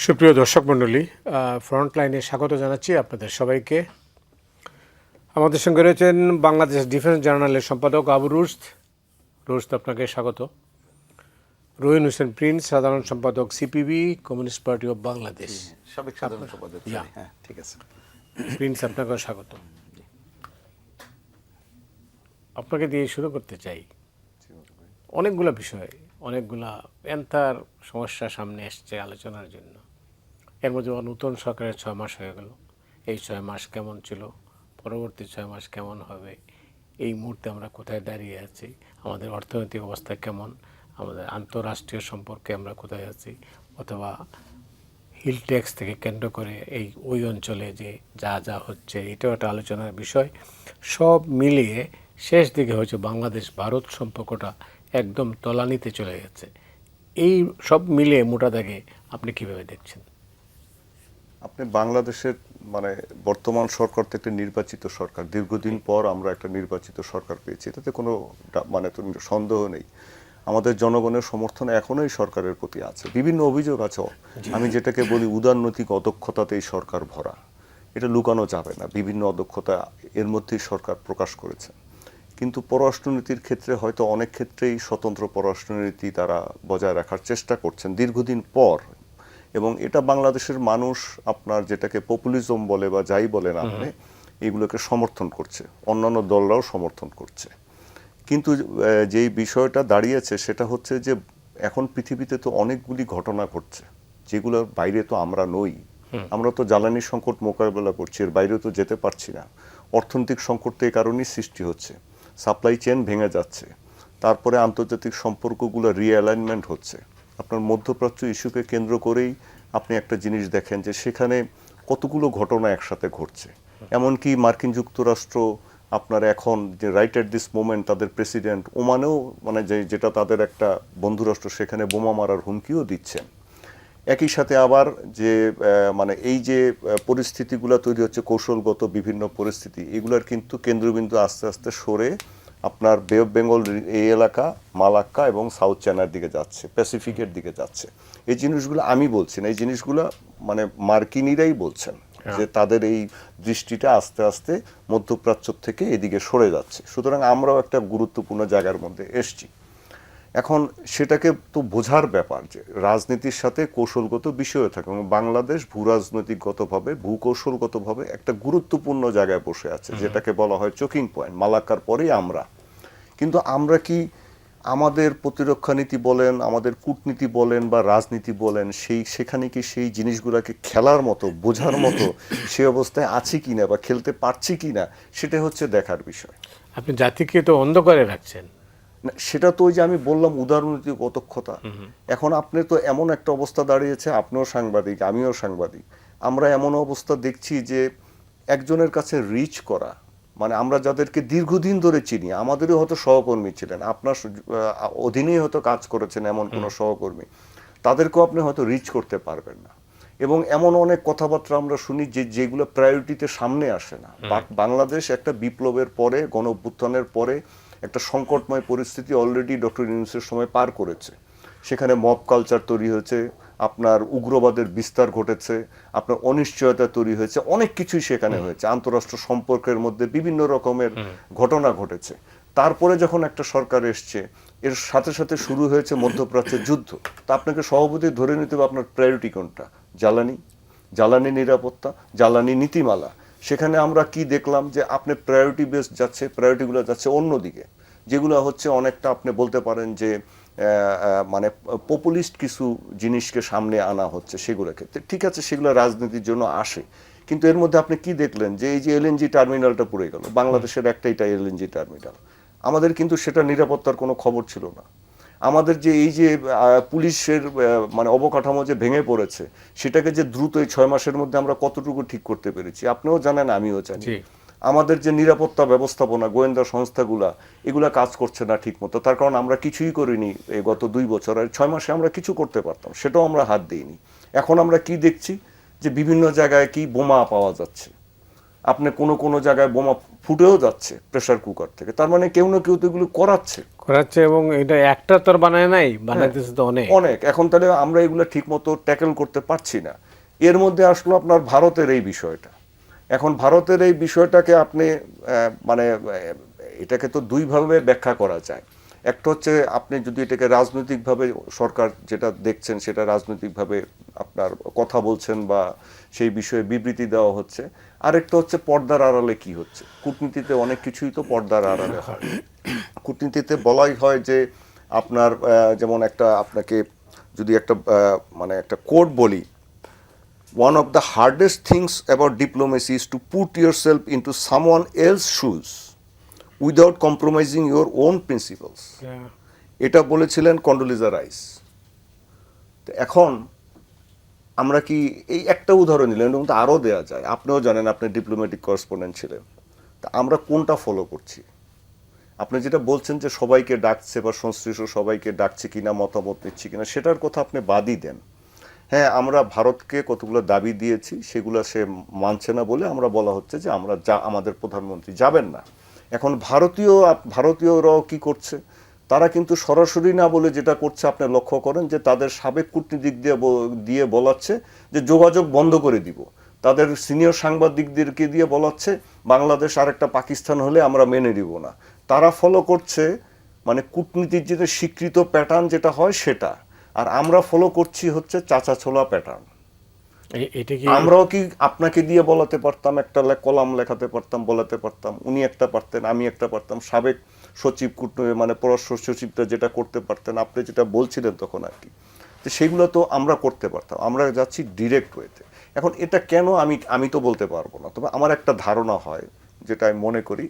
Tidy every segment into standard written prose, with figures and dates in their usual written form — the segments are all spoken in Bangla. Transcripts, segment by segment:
সুপ্রিয় দর্শক মণ্ডলী, ফ্রন্ট লাইনে স্বাগত জানাচ্ছি আপনাদের সবাইকে। আমাদের সঙ্গে রয়েছেন বাংলাদেশ ডিফেন্স জার্নালের সম্পাদক আবু রুশদ। রুশদ, আপনাকে স্বাগত। রহিন হোসেন প্রিন্স, সাধারণ সম্পাদক CPB, communist party of Bangladesh. সাবেক সাধারণ সম্পাদক। হ্যাঁ, ঠিক আছে। প্রিন্স, আপনাকেও স্বাগত। আপনাকে দিয়ে শুরু করতে চাই। অনেকগুলো বিষয়, অনেকগুলা এন্তার সমস্যা সামনে এসছে আলোচনার জন্য। এর মধ্যে নতুন সরকারের 6 মাস হয়ে গেল। এই 6 মাস কেমন ছিল, পরবর্তী 6 মাস কেমন হবে, এই মুহূর্তে আমরা কোথায় দাঁড়িয়ে আছি, আমাদের অর্থনৈতিক অবস্থা কেমন, আমাদের আন্তঃরাষ্ট্রীয় সম্পর্কে আমরা কোথায় আছি, অথবা হিল ট্যাক্স থেকে কেন্দ্র করে ওই অঞ্চলে যে যা যা হচ্ছে, এটাও একটা আলোচনার বিষয়। সব মিলিয়ে শেষ দিকে হচ্ছে বাংলাদেশ ভারত সম্পর্কটা একদম তলানিতে চলে গেছে। এই সব মিলিয়ে মোটা দাগে আপনি কীভাবে দেখছেন? আপনি বাংলাদেশের বর্তমান সরকার তো একটা নির্বাচিত সরকার। দীর্ঘদিন পর আমরা একটা নির্বাচিত সরকার পেয়েছি, এটাতে কোনো তো সন্দেহ নেই। আমাদের জনগণের সমর্থন এখনো এই সরকারের প্রতি আছে। বিভিন্ন অভিযোগ আছে, আমি যেটাকে বলি উদারনৈতিক অদক্ষতাতে এই সরকার ভরা। এটা লুকানো যাবে না, বিভিন্ন অদক্ষতা এর মধ্যেই সরকার প্রকাশ করেছে। কিন্তু পররাষ্ট্রনীতির ক্ষেত্রে হয়তো অনেক ক্ষেত্রেই স্বতন্ত্র পররাষ্ট্রনীতি তারা বজায় রাখার চেষ্টা করছেন দীর্ঘদিন পর। এবং এটা বাংলাদেশের মানুষ আপনার যেটাকে পপুলিজম বলে বা যাই বলেন আপনি, এগুলোকে সমর্থন করছে, অন্যান্য দলরাও সমর্থন করছে। কিন্তু যেই বিষয়টা দাঁড়িয়েছে সেটা হচ্ছে যে এখন পৃথিবীতে তো অনেকগুলি ঘটনা ঘটছে যেগুলোর বাইরে তো আমরা নই। আমরা তো জ্বালানি সংকট মোকাবেলা করছি, এর বাইরে তো যেতে পারছি না। অর্থনৈতিক সংকট তো এই কারণেই সৃষ্টি হচ্ছে, সাপ্লাই চেন ভেঙে যাচ্ছে। তারপরে আন্তর্জাতিক সম্পর্কগুলো রিঅ্যালাইনমেন্ট হচ্ছে। আপনার মধ্যপ্রাচ্য ইস্যুকে কেন্দ্র করেই আপনি একটা জিনিস দেখেন যে সেখানে কতগুলো ঘটনা একসাথে ঘটছে। এমনকি মার্কিন যুক্তরাষ্ট্র আপনার এখন যে রাইট অ্যাট দিস মোমেন্ট তাদের প্রেসিডেন্ট ওমানেও যেটা তাদের একটা বন্ধুরাষ্ট্র, সেখানে বোমা মারার হুমকিও দিচ্ছেন। একই সাথে আবার যে এই যে পরিস্থিতিগুলো তৈরি হচ্ছে, কৌশলগত বিভিন্ন পরিস্থিতি, এগুলার কিন্তু কেন্দ্রবিন্দু আস্তে আস্তে সরে আপনার বে অফ বেঙ্গল এই এলাকা, মালাক্কা এবং সাউথ চায়নার দিকে যাচ্ছে, প্যাসিফিকের দিকে যাচ্ছে। এই জিনিসগুলো আমি বলছি না, এই জিনিসগুলো মার্কিনিরাই বলছেন যে তাদের এই দৃষ্টিটা আস্তে আস্তে মধ্যপ্রাচ্য থেকে এদিকে সরে যাচ্ছে। সুতরাং আমরাও একটা গুরুত্বপূর্ণ জায়গার মধ্যে এসছি। এখন সেটাকে তো বোঝার ব্যাপার যে রাজনীতির সাথে কৌশলগত বিষয় থাকে, এবং বাংলাদেশ ভূরাজনৈতিকগতভাবে ভূকৌশলগতভাবে একটা গুরুত্বপূর্ণ জায়গায় বসে আছে, যেটাকে বলা হয় চোকিং পয়েন্ট। মালাক্কার পরেই আমরা। কিন্তু আমরা কি আমাদের প্রতিরক্ষা নীতি বলেন, আমাদের কূটনীতি বলেন বা রাজনীতি বলেন, সেখানে কি সেই জিনিসগুলোকে খেলার মতো, বোঝার মতো সেই অবস্থায় আছি কিনা বা খেলতে পারছি কিনা, সেটা হচ্ছে দেখার বিষয়। আপনি জাতিকে তো অন্ধ করে রাখছেন। সেটা তো ওই যে আমি বললাম উদারনৈতিক অদক্ষতা। এখন আপনি তো এমন একটা অবস্থা দাঁড়িয়েছে, আপনিও সাংবাদিক, আমিও সাংবাদিক, আমরা এমন অবস্থা দেখছি যে একজনের কাছে রিচ করা, আমরা যাদেরকে দীর্ঘদিন ধরে চিনি, আমাদেরও হয়তো সহকর্মী ছিলেন, আপনার অধীনেই হয়তো কাজ করেছেন এমন কোনো সহকর্মী, তাদেরকেও আপনি হয়তো রিচ করতে পারবেন না। এবং এমন অনেক কথাবার্তা আমরা শুনি যেগুলো প্রায়োরিটিতে সামনে আসে না। বাংলাদেশ একটা বিপ্লবের পরে, গণ অভ্যুত্থানের পরে একটা সংকটময় পরিস্থিতি অলরেডি ডক্টর ইউনূসের সময় পার করেছে। সেখানে মব কালচার তৈরি হয়েছে, আপনার উগ্রবাদের বিস্তার ঘটেছে, আপনার অনিশ্চয়তা তৈরি হয়েছে, অনেক কিছুই সেখানে হয়েছে। আন্তঃরাষ্ট্র সম্পর্কের মধ্যে বিভিন্ন রকমের ঘটনা ঘটেছে। তারপরে যখন একটা সরকার এসছে, এর সাথে সাথে শুরু হয়েছে মধ্যপ্রাচ্যের যুদ্ধ। তা আপনাকে সভাপতি ধরে নিতে হবে আপনার প্রায়োরিটি কোনটা। জ্বালানি নিরাপত্তা, জ্বালানি নীতিমালা। সেখানে আমরা কি দেখলাম যে আপনি প্রায়োরিটি বেস যাচ্ছে, প্রায়োরিটিগুলো যাচ্ছে অন্যদিকে, যেগুলো হচ্ছে অনেকটা আপনি বলতে পারেন যে পপুলিস্ট কিছু জিনিসকে সামনে আনা হচ্ছে। সেগুলোকে ঠিক আছে, সেগুলো রাজনীতির জন্য আসে, কিন্তু এর মধ্যে আপনি কি দেখলেন যে এই যে এলএনজি টার্মিনালটা পুড়ে গেল, বাংলাদেশের একটাই এলএনজি টার্মিনাল, আমাদের কিন্তু সেটা নিরাপত্তার কোনো খবর ছিল না। আমাদের যে এই যে পুলিশের অবকাঠামো যে ভেঙে পড়েছে, সেটাকে যে দ্রুত এই 6 মাসের মধ্যে আমরা কতটুকু ঠিক করতে পেরেছি আপনিও জানেন, আমিও জানি। আমাদের যে নিরাপত্তা ব্যবস্থাপনা, গোয়েন্দা সংস্থাগুলা, এগুলা কাজ করছে না ঠিক মতো। তার কারণ আমরা কিছুই করিনি এই গত 2 বছর, আর 6 মাসে আমরা কিছু করতে পারতাম, সেটাও আমরা হাত দিইনি। এখন আমরা কি দেখছি যে বিভিন্ন জায়গায় কি বোমা পাওয়া যাচ্ছে, আপনি কোনো জায়গায় বোমা ফুটেও যাচ্ছে প্রেসার কুকার থেকে, তার মানে কেউ না কেউ তো এগুলো করাচ্ছে। এবং এটা একটা তো আর বানায় নাই, বানাইতেছে তো অনেক অনেক। এখন তাহলে আমরা এগুলো ঠিক মতো ট্যাকেল করতে পারছি না। এর মধ্যে আসলো আপনার ভারতের এই বিষয়টা। এখন ভারতের এই বিষয়টাকে আপনি মানে এটাকে তো দুইভাবে ব্যাখ্যা করা যায়। একটা হচ্ছে আপনি যদি এটাকে রাজনৈতিকভাবে সরকার যেটা দেখছেন সেটা রাজনৈতিকভাবে আপনার কথা বলছেন বা সেই বিষয়ে বিবৃতি দেওয়া হচ্ছে, আরেকটা হচ্ছে পর্দার আড়ালে কি হচ্ছে। কূটনীতিতে অনেক কিছুই তো পর্দার আড়ালে হয়। কূটনীতিতে বলাই হয় যে আপনার যেমন একটা আপনাকে যদি একটা মানে একটা কোড বলি, one of the hardest things about diplomacy is to put yourself into someone else's shoes without compromising your own principles. এটা বলেছিলেন কন্ডোলিজা রাইস। তো এখন আমরা কি এই একটা উদাহরণ নিলাম, এবং তো আরও দেওয়া যায়। আপনিও জানেন, আপনি ডিপ্লোম্যাটিক করেসপন্ডেন্ট ছিলেন। তা আমরা কোনটা ফলো করছি? আপনি যেটা বলছেন যে সবাইকে ডাকছে বা সংশ্লিষ্ট সবাইকে ডাকছে কিনা, মতামত নিচ্ছি কিনা, সেটার কথা আপনি বাদই দেন। হ্যাঁ, আমরা ভারতকে কতগুলো দাবি দিয়েছি, সেগুলো সে মানছে না বলে আমরা বলা হচ্ছে যে আমরা আমাদের প্রধানমন্ত্রী যাবেন না। এখন ভারতীয়রাও কি করছে? তারা কিন্তু সরাসরি না বলে যেটা করছে আপনি লক্ষ্য করেন যে তাদের সাবেক কূটনীতিক দিয়ে বলাচ্ছে যে যোগাযোগ বন্ধ করে দিব। তাদের সিনিয়র সাংবাদিকদেরকে দিয়ে বলাচ্ছে বাংলাদেশ আরেকটা পাকিস্তান হলে আমরা মেনে নিব না। তারা ফলো করছে মানে কূটনীতির যেটা স্বীকৃত প্যাটার্ন যেটা হয় সেটা, আর আমরা ফলো করছি হচ্ছে চাচা ছোলা প্যাটার্ন। আমরাও কি আপনাকে দিয়ে বলাতে পারতাম, একটা কলাম লেখাতে পারতাম, বলাতে পারতাম, উনি একটা পারতেন, আমি একটা পারতাম, সাবেক সচিব মানে পররাষ্ট্র সচিবটা যেটা করতে পারতেন, আপনি যেটা বলছিলেন তখন আর কি, তো সেগুলো তো আমরা করতে পারতাম। আমরা যাচ্ছি ডিরেক্ট ওয়েতে। এখন এটা কেন আমি তো বলতে পারবো না, তবে আমার একটা ধারণা হয়, যেটা আমি মনে করি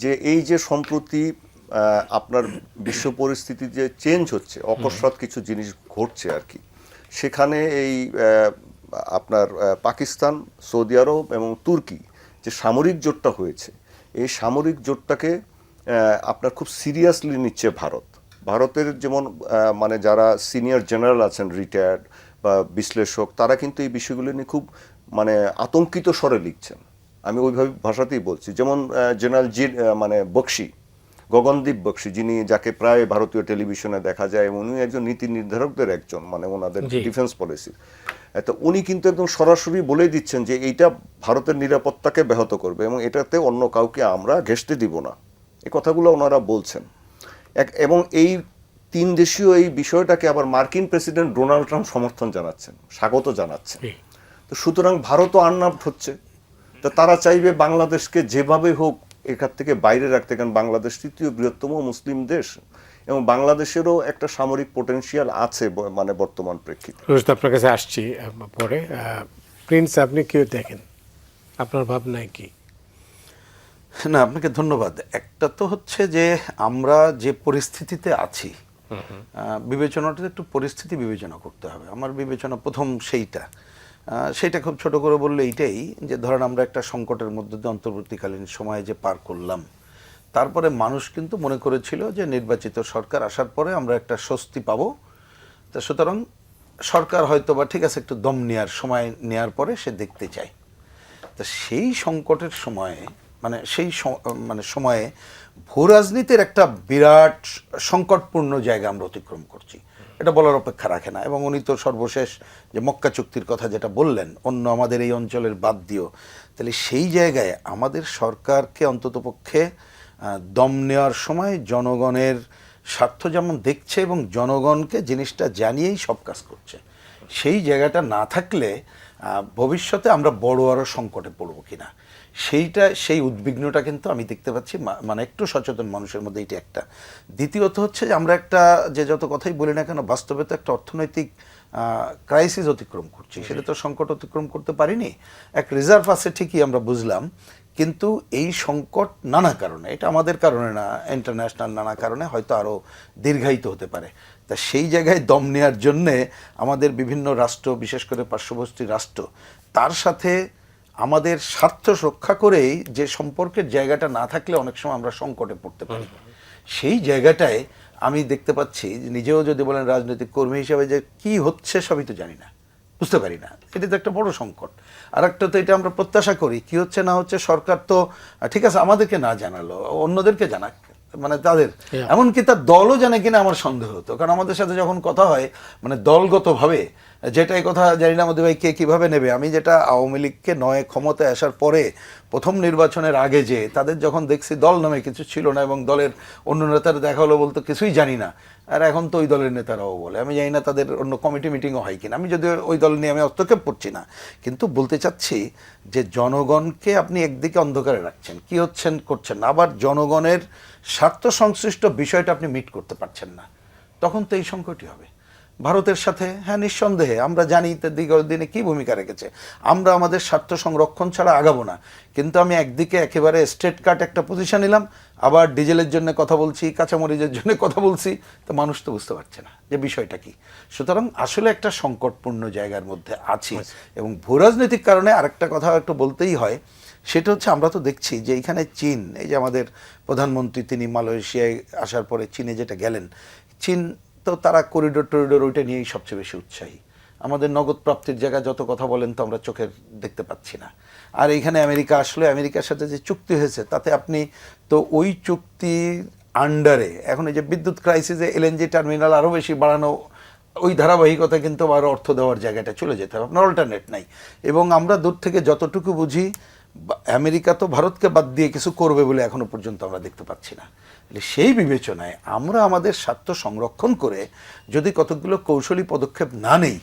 যে এই যে সম্প্রতি আপনার বিশ্ব পরিস্থিতি যে চেঞ্জ হচ্ছে, অকস্মাৎ কিছু জিনিস ঘটছে আর কি, সেখানে এই আপনার পাকিস্তান, সৌদি আরব এবং তুর্কি যে সামরিক জোটটা হয়েছে, এই সামরিক জোটটাকে আপনার খুব সিরিয়াসলি নিচ্ছে ভারতের যেমন মানে যারা সিনিয়র জেনারেল আছেন, রিটায়ার্ড বা বিশ্লেষক, তারা কিন্তু এই বিষয়গুলো নিয়ে খুব মানে আতঙ্কিত স্বরে লিখছেন। আমি ওইভাবে ভাষাতেই বলছি। যেমন জেনারেল মানে বক্সি, গগনদীপ বক্সি, যাকে প্রায় ভারতীয় টেলিভিশনে দেখা যায়, এবং উনি একজন নীতি নির্ধারকদের একজন, মানে ওনাদের ডিফেন্স পলিসি। তো উনি কিন্তু একদম সরাসরি বলে দিচ্ছেন যে এইটা ভারতের নিরাপত্তাকে ব্যাহত করবে এবং এটাতে অন্য কাউকে আমরা ঘেঁষতে দিব না। এই কথাগুলো ওনারা বলছেন। এবং এই তিন দেশীয় এই বিষয়টাকে আবার মার্কিন প্রেসিডেন্ট ডোনাল্ড ট্রাম্প সমর্থন জানাচ্ছেন, স্বাগত জানাচ্ছেন। তো সুতরাং ভারতও আননাপ্ট হচ্ছে। তো তারা চাইবে বাংলাদেশকে যেভাবে হোক এখান থেকে বাইরে রাখতে, কারণ বাংলাদেশ তৃতীয় বৃহত্তম মুসলিম দেশ এবং বাংলাদেশেরও একটা সামরিক পোটেনশিয়াল আছে মানে বর্তমান প্রেক্ষিতে। আপনার কাছে আসছি পরে। প্রিন্স, আপনি কি দেখেন, আপনার ভাবনায় কি? না, আপনাকে ধন্যবাদ। একটা তো হচ্ছে যে আমরা যে পরিস্থিতিতে আছি, বিবেচনাটা একটু পরিস্থিতি বিবেচনা করতে হবে। আমার বিবেচনা প্রথম সেইটা খুব ছোট করে বললে এইটাই যে ধরেন আমরা একটা সংকটের মধ্যে দিয়ে অন্তর্বর্তীকালীন সময়ে যে পার করলাম, তারপরে মানুষ কিন্তু মনে করেছিল যে নির্বাচিত সরকার আসার পরে আমরা একটা স্বস্তি পাবো। তা সুতরাং সরকার হয়তো বা ঠিক আছে একটু দম নেওয়ার সময় নেওয়ার পরে সে দেখতে চায়। তা সেই সংকটের সময়ে সময়ে ভূ রাজনীতির একটা বিরাট সংকটপূর্ণ জায়গা আমরা অতিক্রম করছি, এটা বলার অপেক্ষা রাখে না। এবং উনি তো সর্বশেষ যে মক্কা চুক্তির কথা যেটা বললেন, অন্য আমাদের এই অঞ্চলের বাদ দিও, তাহলে সেই জায়গায় আমাদের সরকারকে অন্ততপক্ষে দম নেওয়ার সময় জনগণের স্বার্থ যেমন দেখছে এবং জনগণকে জিনিসটা জানিয়েই সব কাজ করছে, সেই জায়গাটা না থাকলে ভবিষ্যতে আমরা বড় আরও সংকটে পড়ব কিনা সেই উদ্বিগ্নটা কিন্তু আমি দেখতে পাচ্ছি মানে একটু সচেতন মানুষের মধ্যে। এইটা একটা। দ্বিতীয়ত হচ্ছে যে আমরা একটা যে যত কথাই বলি না কেন, বাস্তবে তো একটা অর্থনৈতিক ক্রাইসিস অতিক্রম করছি, সেটা তো সংকট অতিক্রম করতে পারিনি। এক রিজার্ভ আছে ঠিকই, আমরা বুঝলাম, কিন্তু এই সংকট নানা কারণে, এটা আমাদের কারণে না, ইন্টারন্যাশনাল নানা কারণে হয়তো আরও দীর্ঘায়িত হতে পারে। তা সেই জায়গায় দম নেওয়ার জন্যে আমাদের বিভিন্ন রাষ্ট্র, বিশেষ করে পার্শ্ববর্তী রাষ্ট্র, তার সাথে আমাদের স্বার্থ রক্ষা করেই যে সম্পর্কের জায়গাটা না থাকলে অনেক সময় আমরা সংকটে পড়তে পারি। সেই জায়গাটায় আমি দেখতে পাচ্ছি, নিজেও যদি বলেন রাজনৈতিক কর্মী হিসেবে, যে কি হচ্ছে সবই তো জানি না, বুঝতে পারি না, এটা তো একটা বড় সংকট। আর একটা তো এটা আমরা প্রত্যাশা করি, কি হচ্ছে না হচ্ছে, সরকার তো ঠিক আছে আমাদেরকে না জানালো, অন্যদেরকে জানাক, মানে তাদের এমনকি তার দলও জানে কিনা আমার সন্দেহ হতো, কারণ আমাদের সাথে যখন কথা হয় মানে দলগতভাবে, যেটাই কথা জানি না আমাদের ভাই কে কিভাবে নেবে। আমি যেটা আওয়ামী লীগকে নয় ক্ষমতায় আসার পরে প্রথম নির্বাচনের আগে যে তাদের যখন দেখছি দল নামে কিছু ছিল না, এবং দলের অন্য নেতারা দেখা হলো বলতো কিছুই জানি না, আর এখন তো ওই দলের নেতারাও বলে, আমি জানি না তাদের অন্য কমিটি মিটিংও হয় কিনা, আমি যদিও ওই দল নিয়ে আমি হস্তক্ষেপ করছি না, কিন্তু বলতে চাচ্ছি যে জনগণকে আপনি একদিকে অন্ধকারে রাখছেন, কি হচ্ছেন করছেন না, আবার জনগণের স্বার্থ সংশ্লিষ্ট বিষয়টা আপনি মিট করতে পারছেন না, তখন তো এই সংকটই হবে। ভারতের সাথে হ্যাঁ নিঃসন্দেহে আমরা জানি দীর্ঘ দিনে কী ভূমিকা রেখেছে, আমরা আমাদের স্বার্থ সংরক্ষণ ছাড়া আগাবো না, কিন্তু আমি একদিকে একেবারে স্ট্রেট কাট একটা পজিশন নিলাম, আবার ডিজেলের জন্য কথা বলছি, কাঁচামরিচের জন্য কথা বলছি, তো মানুষ তো বুঝতে পারছে না যে বিষয়টা কি। সুতরাং আসলে একটা সংকটপূর্ণ জায়গার মধ্যে আছি, এবং ভূরাজনৈতিক কারণে আরেকটা কথা একটু বলতেই হয়, সেটা হচ্ছে আমরা তো দেখছি যে এইখানে চীন, এই যে আমাদের প্রধানমন্ত্রী তিনি মালয়েশিয়ায় আসার পরে চীনে যেটা গেলেন, চীন তো তারা করিডোর টরিডোর ওইটা নিয়েই সবচেয়ে বেশি উৎসাহী। আমাদের নগদ প্রাপ্তির জায়গা যত কথা বলেন তো আমরা চোখের দেখতে পাচ্ছি না। আর এইখানে আমেরিকা আসলে আমেরিকার সাথে যে চুক্তি হয়েছে তাতে আপনি তো ওই চুক্তির আন্ডারে এখন এই যে বিদ্যুৎ ক্রাইসিসে এলএনজি টার্মিনাল আরও বেশি বাড়ানো, ওই ধারাবাহিকতা কিন্তু আবার অর্থ দেওয়ার জায়গাটা চলে যেতে হবে, আপনার অল্টারনেট নাই। এবং আমরা দূর থেকে যতটুকু বুঝি আমেরিকা তো ভারতকে বাদ দিয়ে কিছু করবে বলে এখনো পর্যন্ত আমরা দেখতে পাচ্ছি না। সেই বিবেচনায় আমরা আমাদের স্বার্থ সংরক্ষণ করে যদি কতগুলো কৌশলী পদক্ষেপ না নেই,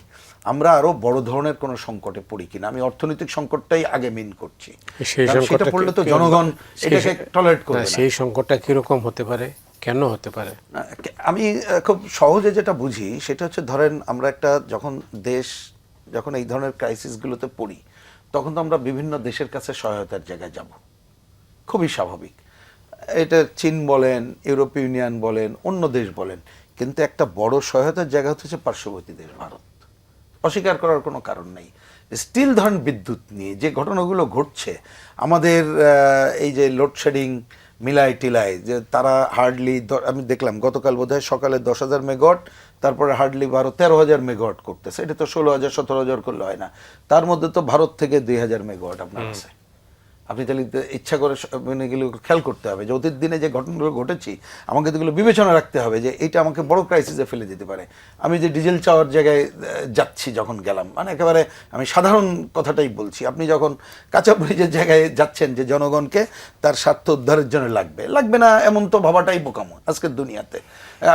আমরা আরো বড় ধরনের কোনো সংকটে পড়ি কিনা। আমি অর্থনৈতিক সংকটটাই আগে মিন করছি, সেটা পড়লে তো জনগণ এটাকে টলারেট করবে না। সেই সংকটটা কিরকম হতে পারে, কেন হতে পারে? আমি খুব সহজে যেটা বুঝি সেটা হচ্ছে, ধরেন আমরা একটা যখন এই ধরনের ক্রাইসিসগুলোতে পড়ি, তখন তো আমরা বিভিন্ন দেশের কাছে সহায়তার জায়গায় যাব, খুবই স্বাভাবিক। এটা চীন বলেন, ইউরোপীয় ইউনিয়ন বলেন, অন্য দেশ বলেন, কিন্তু একটা বড় সহায়তার জায়গা হচ্ছে পার্শ্ববর্তী দেশ ভারত, অস্বীকার করার কোনো কারণ নেই। স্টিল ধরেন বিদ্যুৎ নিয়ে যে ঘটনাগুলো ঘটছে, আমাদের এই যে লোডশেডিং মিলাই টিলাই, যে তারা হার্ডলি, আমি দেখলাম গতকাল বোধহয় সকালে 10,000 মেগাওয়াট, তারপরে হার্ডলি 13,000 মেগাওয়াট করতেছে, এটা তো 16,000 17,000 করলে হয় না, তার মধ্যে তো ভারত থেকে 2,000 মেগাওয়াট আপনার আছে। আপনি তাহলে ইচ্ছা করে মানে এগুলো খেয়াল করতে হবে যে অতীত দিনে যে ঘটনাগুলো ঘটেছি আমাকে এগুলো বিবেচনা রাখতে হবে যে এটা আমাকে বড় ক্রাইসিসে ফেলে দিতে পারে। আমি যে ডিজেল চাওয়ার জায়গায় যাচ্ছি যখন গেলাম, মানে একেবারে আমি সাধারণ কথাটাই বলছি, আপনি যখন কাঁচা ব্রিজের জায়গায় যাচ্ছেন যে জনগণকে তার স্বার্থ উদ্ধারের জন্য লাগবে না এমন তো ভাবাটাই বোকামো আজকের দুনিয়াতে।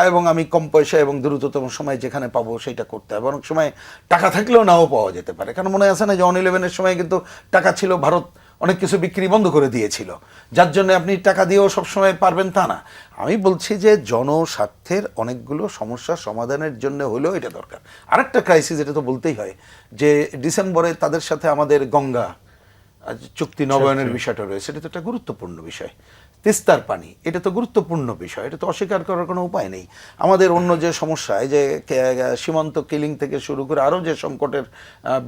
এবং আমি কম পয়সা এবং দ্রুততম সময় যেখানে পাবো সেটা করতে হবে। অনেক সময় টাকা থাকলেও নাও পাওয়া যেতে পারে, কারণ মনে আছে না যে 11-11 সময় কিন্তু টাকা ছিল, ভারত অনেক কিছু বিক্রি বন্ধ করে দিয়েছিল, যার জন্য আপনি টাকা দিয়েও সবসময় পারবেন তা না। আমি বলছি যে জনস্বার্থের অনেকগুলো সমস্যার সমাধানের জন্য হলেও এটা দরকার। আরেকটা ক্রাইসিস, এটা তো বলতেই হয় যে ডিসেম্বরে তাদের সাথে আমাদের গঙ্গা চুক্তি নবায়নের বিষয়টা রয়েছে, এটা তো একটা গুরুত্বপূর্ণ বিষয়। তিস্তার পানি, এটা তো গুরুত্বপূর্ণ বিষয়, এটা তো অস্বীকার করার কোনো উপায় নেই। আমাদের অন্য যে সমস্যা, এই যে সীমান্ত কিলিং থেকে শুরু করে আরও যে সংকটের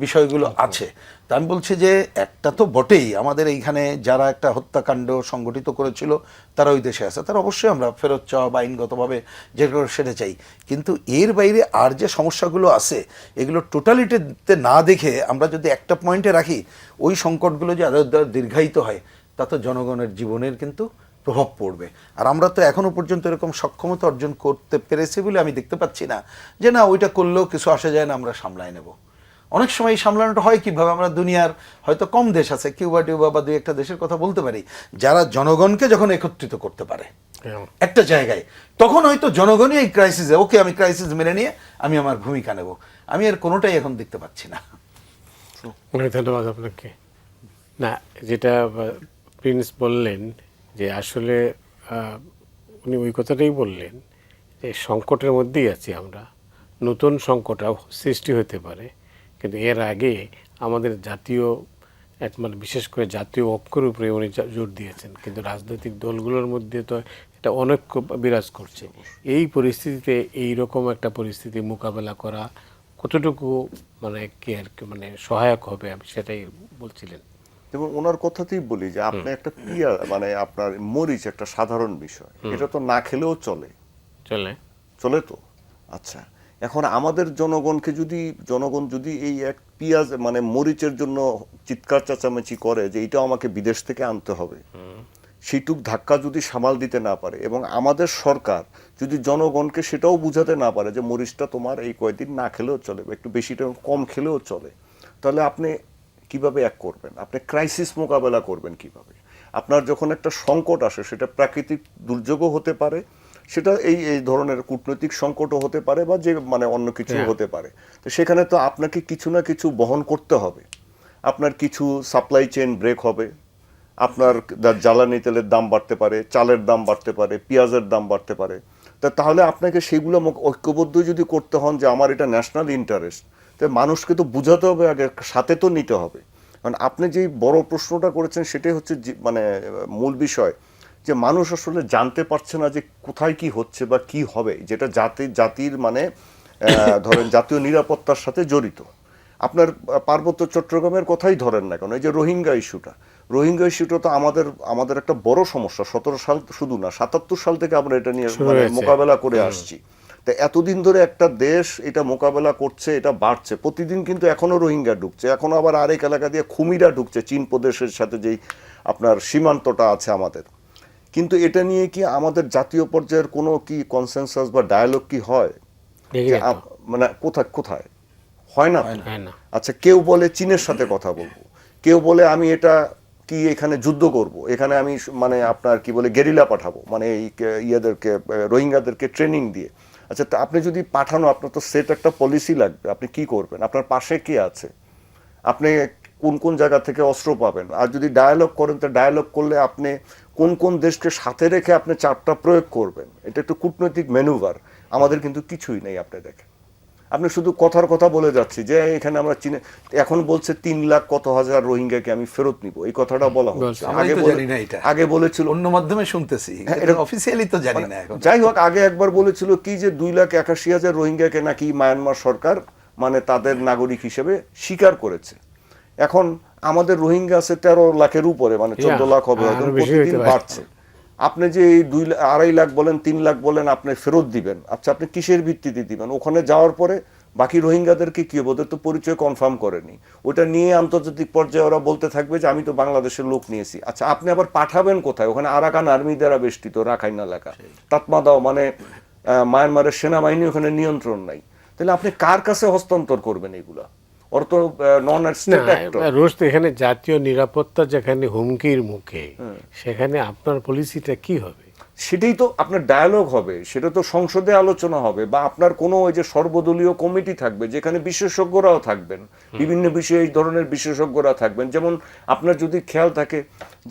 বিষয়গুলো আছে, তা আমি বলছি যে একটা তো বটেই, আমাদের এইখানে যারা একটা হত্যাকাণ্ড সংগঠিত করেছিল তারা ওই দেশে আছে, তারা অবশ্যই আমরা ফেরত চাওয়া বা আইনগতভাবে যেগুলো সেটা চাই, কিন্তু এর বাইরে আর যে সমস্যাগুলো আছে এগুলো টোটালিটিতে না দেখে আমরা যদি একটা পয়েন্টে রাখি, ওই সংকটগুলো যে আরও দীর্ঘায়িত হয় তা তো জনগণের জীবনের কিন্তু প্রভাব পড়বে। আর আমরা তো এখনো পর্যন্ত এরকম সক্ষমতা অর্জন করতে পেরেছি বলে আমি দেখতে পাচ্ছি না যে না ওইটা করলেও কিছু আসে যায় না, আমরা সামলায় নেব। অনেক সময় এই সামলানোটা হয় কীভাবে, আমরা দুনিয়ার হয়তো কম দেশ আছে, কিউবা টিউবা বা দুই একটা দেশের কথা বলতে পারি, যারা জনগণকে যখন একত্রিত করতে পারে একটা জায়গায়, তখন হয়তো জনগণই এই ক্রাইসিসে ওকে আমি ক্রাইসিস মেনে নিয়ে আমি আমার ভূমিকা নেব। আমি এর কোনোটাই এখন দেখতে পাচ্ছি না। ধন্যবাদ আপনাকে। না, যেটা প্রিন্স বললেন যে আসলে উনি ওই কথাটাই বললেন যে সংকটের মধ্যেই আছি আমরা, নতুন সংকট সৃষ্টি হতে পারে, কিন্তু এর আগে আমাদের জাতীয় মানে বিশেষ করে জাতীয় ঐক্যের উপরে উনি জোর দিয়েছেন, কিন্তু রাজনৈতিক দলগুলোর মধ্যে তো এটা অনৈক্য বিরাজ করছে। এই পরিস্থিতিতে এইরকম একটা পরিস্থিতি মোকাবেলা করা কতটুকু মানে কি আর কি মানে সহায়ক হবে, আমি সেটাই বলছিলেন। এবং ওনার কথাতেই বলি যে আপনি একটা মানে আপনার মরিচ একটা সাধারণ বিষয়, এটা তো না খেলেও চলে তো। আচ্ছা, এখন আমাদের জনগণ যদি এই এক পেঁয়াজ মানে মরিচের জন্য চিৎকার চেঁচামেচি করে যে এটা আমাকে বিদেশ থেকে আনতে হবে, সেইটুক ধাক্কা যদি সামাল দিতে না পারে, এবং আমাদের সরকার যদি জনগণকে সেটাও বুঝাতে না পারে যে মরিচটা তোমার এই কয়েকদিন না খেলেও চলে, একটু বেশিটা কম খেলেও চলে, তাহলে আপনি কিভাবে এক করবেন? আপনি ক্রাইসিস মোকাবেলা করবেন কিভাবে? আপনার যখন একটা সংকট আসে, সেটা প্রাকৃতিক দুর্যোগও হতে পারে, সেটা এই ধরনের কূটনৈতিক সংকটও হতে পারে, বা যে মানে অন্য কিছু হতে পারে। তো সেখানে তো আপনাকে কিছু না কিছু বহন করতে হবে। আপনার কিছু সাপ্লাই চেইন ব্রেক হবে, আপনার জ্বালানি তেলের দাম বাড়তে পারে, চালের দাম বাড়তে পারে, পেঁয়াজের দাম বাড়তে পারে। তাহলে আপনাকে সেগুলো ঐক্যবদ্ধ যদি করতে হন যে আমার এটা ন্যাশনাল ইন্টারেস্ট, তো মানুষকে তো বুঝাতে হবে, আগে সাথে তো নিতে হবে। কারণ আপনি যেই বড় প্রশ্নটা করেছেন সেটাই হচ্ছে মানে মূল বিষয়, যে মানুষ আসলে জানতে পারছে না যে কোথায় কি হচ্ছে বা কি হবে, যেটা জাতির মানে ধরেন জাতীয় নিরাপত্তার সাথে জড়িত। আপনার পার্বত্য চট্টগ্রামের কথাই ধরেন না কেন, এই যে রোহিঙ্গা ইস্যুটা তো আমাদের একটা বড় সমস্যা। 17 সাল শুধু না, 77 সাল থেকে আমরা এটা নিয়ে মানে মোকাবেলা করে আসছি। তো এতদিন ধরে একটা দেশ এটা মোকাবেলা করছে, এটা বাড়ছে প্রতিদিন, কিন্তু এখনো রোহিঙ্গা ঢুকছে, এখনো আবার আরেক এলাকা দিয়ে খুমিরা ঢুকছে, চীন প্রদেশের সাথে যেই আপনার সীমান্তটা আছে আমাদের। কিন্তু এটা নিয়ে কি আমাদের জাতীয় পর্যায়ের কোনো কি কনসেনসাস বা ডায়ালগ কি হয়? মানে কোথায় হয় না। আচ্ছা, কেউ বলে চীনের সাথে কথা বলবো, কেউ বলে আমি এটা কি এখানে যুদ্ধ করব, এখানে আমি মানে আপনার কি বলে গেরিলা পাঠাবো, মানে এই রোহিঙ্গাদেরকে ট্রেনিং দিয়ে। আচ্ছা, আপনি যদি পাঠানো, আপনার তো সেট একটা পলিসি লাগবে, আপনি কি করবেন, আপনার পাশে কে আছে, আপনি কোন কোন জায়গা থেকে অস্ত্র পাবেন। আর যদি ডায়ালগ করেন, তো ডায়ালগ করলে আপনি কোন কোন দেশকে সাথে রেখে আপনি চাপটা প্রয়োগ করবেন, এটা একটু কূটনৈতিক ম্যানুভার। আমাদের কিন্তু কিছুই নেই। আপনি দেখেন, আপনি শুধু কথার কথা বলে যাচ্ছি যে এখানে আমরা চীনে এখন বলছে 3 লাখ কত হাজার রোহিঙ্গাকে আমি ফেরত নিব, এই কথাটা বলা হচ্ছে। আগে বলেছিল অন্য মাধ্যমে শুনতেছি, অফিসিয়ালি তো জানি না এখন। যাই হোক, আগে একবার বলেছিল কি যে 2,81,000 রোহিঙ্গাকে নাকি মায়ানমার সরকার মানে তাদের নাগরিক হিসেবে স্বীকার করেছে। এখন আমাদের রোহিঙ্গা আছে 13 লাখের উপরে, মানে 14 লাখ হবে, প্রতিদিন বাড়ছে। আপনি যে এই 2.5 লাখ বলেন, 3 লাখ বলেন আপনি ফেরত দিবেন, আচ্ছা আপনি কিসের ভিত্তিতে দিবেন? ওখানে যাওয়ার পরে বাকি রোহিঙ্গাদেরকে কি, ওদের তো পরিচয় কনফার্ম করেনি, ওটা নিয়ে আন্তর্জাতিক পর্যায়ে ওরা বলতে থাকবে যে আমি তো বাংলাদেশের লোক নিয়েছি। আচ্ছা, আপনি আবার পাঠাবেন কোথায়? ওখানে আরাকান আর্মি দ্বারা বেষ্টিত রাখাইন এলাকা, তাতমাদাও মানে মায়ানমারের সেনাবাহিনী ওখানে নিয়ন্ত্রণ নাই। তাহলে আপনি কার কাছে হস্তান্তর করবেন এগুলা? ওর তো নন স্টেট অ্যাক্টর। রোজ এখানে জাতীয় নিরাপত্তা যেখানে হুমকির মুখে, সেখানে আপনার পলিসিটা কি হবে? সেটাই তো আপনার ডায়ালগ হবে, সেটা তো সংসদে আলোচনা হবে, বা আপনার কোনো ওই যে সর্বদলীয় কমিটি থাকবে যেখানে বিশেষজ্ঞরাও থাকবেন, বিভিন্ন বিষয়ে এই ধরনের বিশেষজ্ঞরা থাকবেন। যেমন আপনার যদি খেয়াল থাকে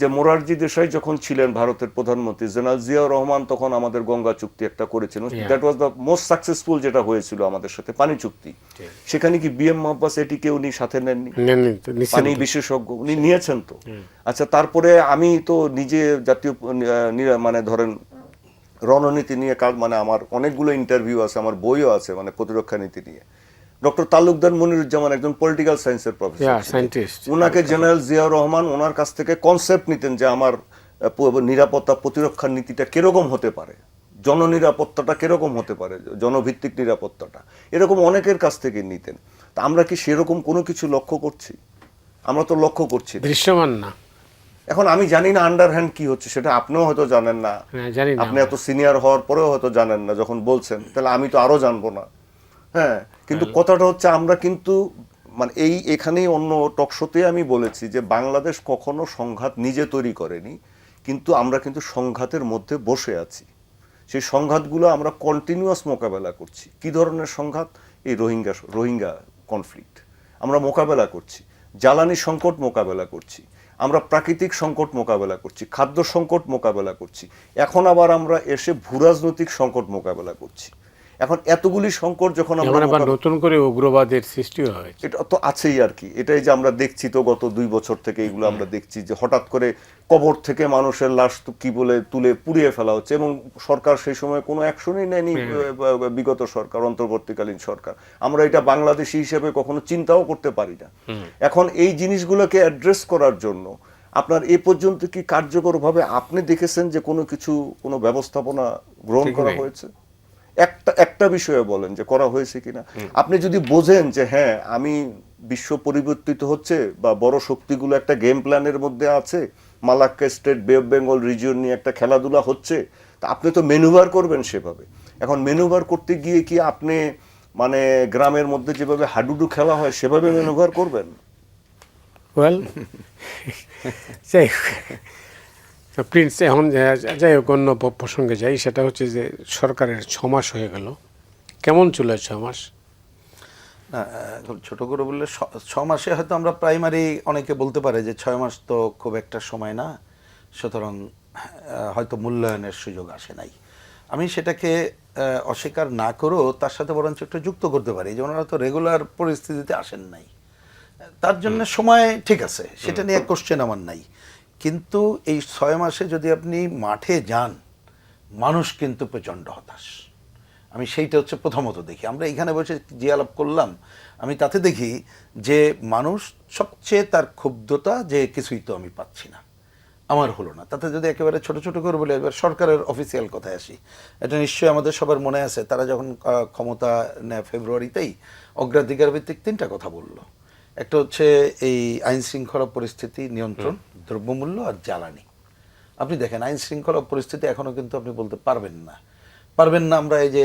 যে মোরারজি দেশাই যখন ছিলেন ভারতের প্রধানমন্ত্রী, জেনারেল জিয়াউর রহমান তখন আমাদের গঙ্গা চুক্তি একটা করেছিলেন, that was the most successful যেটা হয়েছিল আমাদের সাথে, পানি চুক্তি। সেখানে কি বিএম মোহাম্মদ এটিকে উনি সাথে নেননি? পানি বিশেষজ্ঞ উনি নিয়েছেন তো। আচ্ছা, তারপরে আমি তো নিজে জাতীয় মানে ধরেন রণনীতি নিয়ে মানে আমার অনেকগুলো ইন্টারভিউ আছে, আমার বইও আছে মানে প্রতিরক্ষা নীতি নিয়ে। ডক্টর তালুকদার মনিরুজ্জামান একজন পলিটিক্যাল সায়েন্সের প্রফেসর, ওনাকে জেনারেল জিয়াউর রহমান ওনার কাছ থেকে কনসেপ্ট নিতেন যে আমার নিরাপত্তা প্রতিরক্ষা নীতিটা কিরকম হতে পারে, জননিরাপত্তাটা কিরকম হতে পারে, জনভিত্তিক নিরাপত্তাটা, এরকম অনেকের কাছ থেকে নিতেন। তা আমরা কি সেরকম কোনো কিছু লক্ষ্য করছি? আমরা তো লক্ষ্য করছি দৃশ্যমান না। এখন আমি জানি না আন্ডারহ্যান্ড কি হচ্ছে, সেটা আপনিও হয়তো জানেন না, আপনি এত সিনিয়র হওয়ার পরেও হয়তো জানেন না। যখন বলছেন তাহলে আমি তো আরো জানবো না। হ্যাঁ, কিন্তু কথাটা হচ্ছে আমরা কিন্তু মানে এখানেই অন্য টকশোতে আমি বলেছি যে বাংলাদেশ কখনো সংঘাত নিজে তৈরি করেনি, কিন্তু আমরা কিন্তু সংঘাতের মধ্যে বসে আছি। সেই সংঘাতগুলো আমরা কন্টিনিউয়াস মোকাবেলা করছি। কি ধরনের সংঘাত? এই রোহিঙ্গা কনফ্লিক্ট আমরা মোকাবেলা করছি, জ্বালানি সংকট মোকাবেলা করছি, আমরা প্রাকৃতিক সংকট মোকাবেলা করছি, খাদ্য সংকট মোকাবেলা করছি, এখন আবার আমরা এসে ভূরাজনৈতিক সংকট মোকাবেলা করছি। এখন এতগুলি সংকট যখন আমরা নতুন করে উগ্রবাদের সৃষ্টি হয়, এটা তো আছেই আর কি। এটাই যে আমরা দেখছি তো গত 2 বছর থেকে এগুলো আমরা দেখছি যে হঠাৎ করে কবর থেকে মানুষের লাশ কি বলে তুলে পুড়িয়ে ফেলা হচ্ছে, এবং সরকার সেই সময় কোনো অ্যাকশনই নেয়নি, বিগত সরকার, অন্তর্বর্তীকালীন সরকার। আমরা এটা বাংলাদেশি হিসেবে কখনো চিন্তাও করতে পারি না। এখন এই জিনিসগুলোকে অ্যাড্রেস করার জন্য আপনার এ পর্যন্ত কি কার্যকরভাবে আপনি দেখেছেন যে কোনো ব্যবস্থাপনা গ্রহণ করা হয়েছে? একটা বিষয়ে বলেন যে করা হয়েছে কিনা। আপনি যদি বোঝেন যে হ্যাঁ আমি বিশ্ব পরিবর্তিত হচ্ছে বা বড় শক্তিগুলো একটা গেম প্ল্যানের মধ্যে আছে, মালাক্কা স্টেট, বে অফ বেঙ্গল রিজিয়ন নিয়ে একটা খেলাধুলা হচ্ছে, তা আপনি তো মেনুভার করবেন সেভাবে। এখন মেনুভার করতে গিয়ে কি আপনি মানে গ্রামের মধ্যে যেভাবে হাডুডু খেলা হয় সেভাবে মেনুভার করবেন? ওয়েল, যাই হোক, প্রিন্স, এখন যাই হোক অন্য প্রসঙ্গে যাই, সেটা হচ্ছে যে সরকারের 6 মাস হয়ে গেল, কেমন চলে 6 মাস? না, এখন ছোট করে বললে 6 মাসে হয়তো আমরা প্রাইমারি, অনেকে বলতে পারে যে 6 মাস তো খুব একটা সময় না, সুতরাং হয়তো মূল্যায়নের সুযোগ আসে নাই। আমি সেটাকে অস্বীকার না করেও তার সাথে বরঞ্চ একটু যুক্ত করতে পারি যে ওনারা তো রেগুলার পরিস্থিতিতে আসেন নাই, তার জন্য সময় ঠিক আছে, সেটা নিয়ে কোশ্চেন আমার নাই। কিন্তু এই 6 মাসে যদি আপনি মাঠে যান, মানুষ কিন্তু প্রচণ্ড হতাশ। আমি সেইটা হচ্ছে প্রথমত দেখি। আমরা এখানে বসে যে আলাপ করলাম, আমি তাতে দেখি যে মানুষ সবচেয়ে তার ক্ষুব্ধতা যে কিছুই তো আমি পাচ্ছি না, আমার হলো না। তাতে যদি একেবারে ছোট ছোট করে বলে, এবার সরকারের অফিসিয়াল কথায় আসি, এটা নিশ্চয়ই আমাদের সবার মনে আছে, তারা যখন ক্ষমতা নেয় ফেব্রুয়ারিতেই অগ্রাধিকার ভিত্তিক 3টা কথা বললো। একটা হচ্ছে এই আইন শৃঙ্খলা পরিস্থিতি নিয়ন্ত্রণ, দ্রব্যমূল্য আর জ্বালানি। আপনি দেখেন আইন শৃঙ্খলা পরিস্থিতি এখনো কিন্তু আপনি বলতে পারবেন না। আমরা এই যে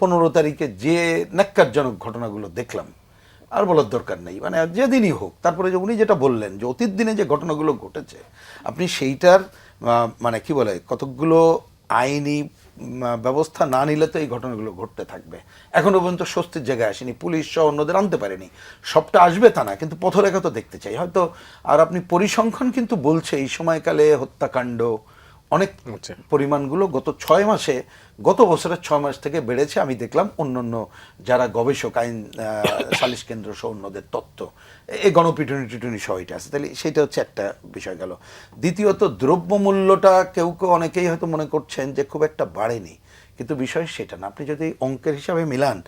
15 তারিখে যে ন্যাক্কারজনক ঘটনাগুলো দেখলাম, আর বলার দরকার নেই, মানে যেদিনই হোক। তারপরে যে উনি যেটা বললেন যে অতীত দিনে যে ঘটনাগুলো ঘটেছে, আপনি সেইটার মানে কি বলে কতকগুলো আইনি ব্যবস্থা না নিলে তো এই ঘটনাগুলো ঘটতে থাকবে। এখনো পর্যন্ত স্বস্তির জায়গায় আসেনি, পুলিশ সহ অন্যদের আনতে পারেনি। সবটা আসবে তা না, কিন্তু পথরেখা তো দেখতে চাই হয়তো। আর আপনি পরিসংখ্যান কিন্তু বলছে এই সময়কালে হত্যাকাণ্ড অনেক পরিমাণগুলো গত 6 মাসে, গত বছরের 6 মাস থেকে বেড়েছে। আমি দেখলাম অন্যান্য যারা গবেষক, আইন সালিশ কেন্দ্র সহ অন্যদের তথ্য, এই গণপিটুনি সহ এটা আছে। তাহলে সেটা হচ্ছে একটা বিষয় গেল। দ্বিতীয়ত দ্রব্যমূল্যটা কেউ অনেকেই হয়তো মনে করছেন যে খুব একটা বাড়েনি, কিন্তু বিষয় সেটা না। আপনি যদি অঙ্কের হিসাবে মিলান,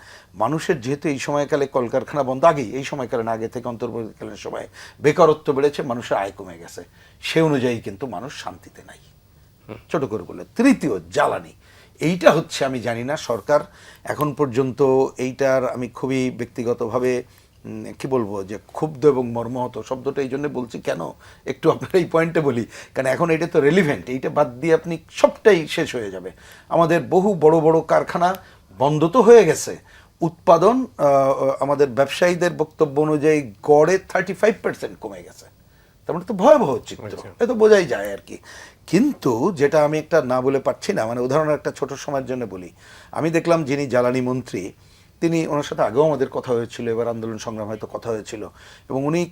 মানুষের যেহেতু এই সময়কালে কলকারখানা বন্ধ, আগেই এই সময়কালে না, আগে থেকে অন্তর্বর্তীকালীন সময় বেকারত্ব বেড়েছে, মানুষের আয় কমে গেছে, সে অনুযায়ী কিন্তু মানুষ শান্তিতে নাই, ছোট করে বলে। তৃতীয় জ্বালানি, এইটা হচ্ছে আমি জানি না সরকার এখন পর্যন্ত এইটার, আমি খুবই ব্যক্তিগতভাবে কি বলবো যে ক্ষুব্ধ এবং মর্মাহত। শব্দটা এই জন্য বলছি কেন, একটু আপনার এই পয়েন্টে বলি, কারণ এখন এটা তো রেলিভেন্ট। এইটা বাদ দিয়ে আপনি সবটাই শেষ হয়ে যাবে। আমাদের বহু বড় বড় কারখানা বন্ধ তো হয়ে গেছে, উৎপাদন আমাদের ব্যবসায়ীদের বক্তব্য অনুযায়ী গড়ে 35% কমে গেছে। তার মানে তো ভয়াবহ চিত্র, এ তো বোঝাই যায় আর কি। কিন্তু যেটা আমি একটা না বলে পারছি না, মানে উদাহরণ একটা ছোট সময়ের জন্য বলি। আমি দেখলাম যিনি জ্বালানি মন্ত্রী, তিনি, ওনার সাথে আগেও আমাদের কথা হয়েছিল, এবার আন্দোলন সংগ্রাম হয়তো কথা হয়েছিল, এবং উনি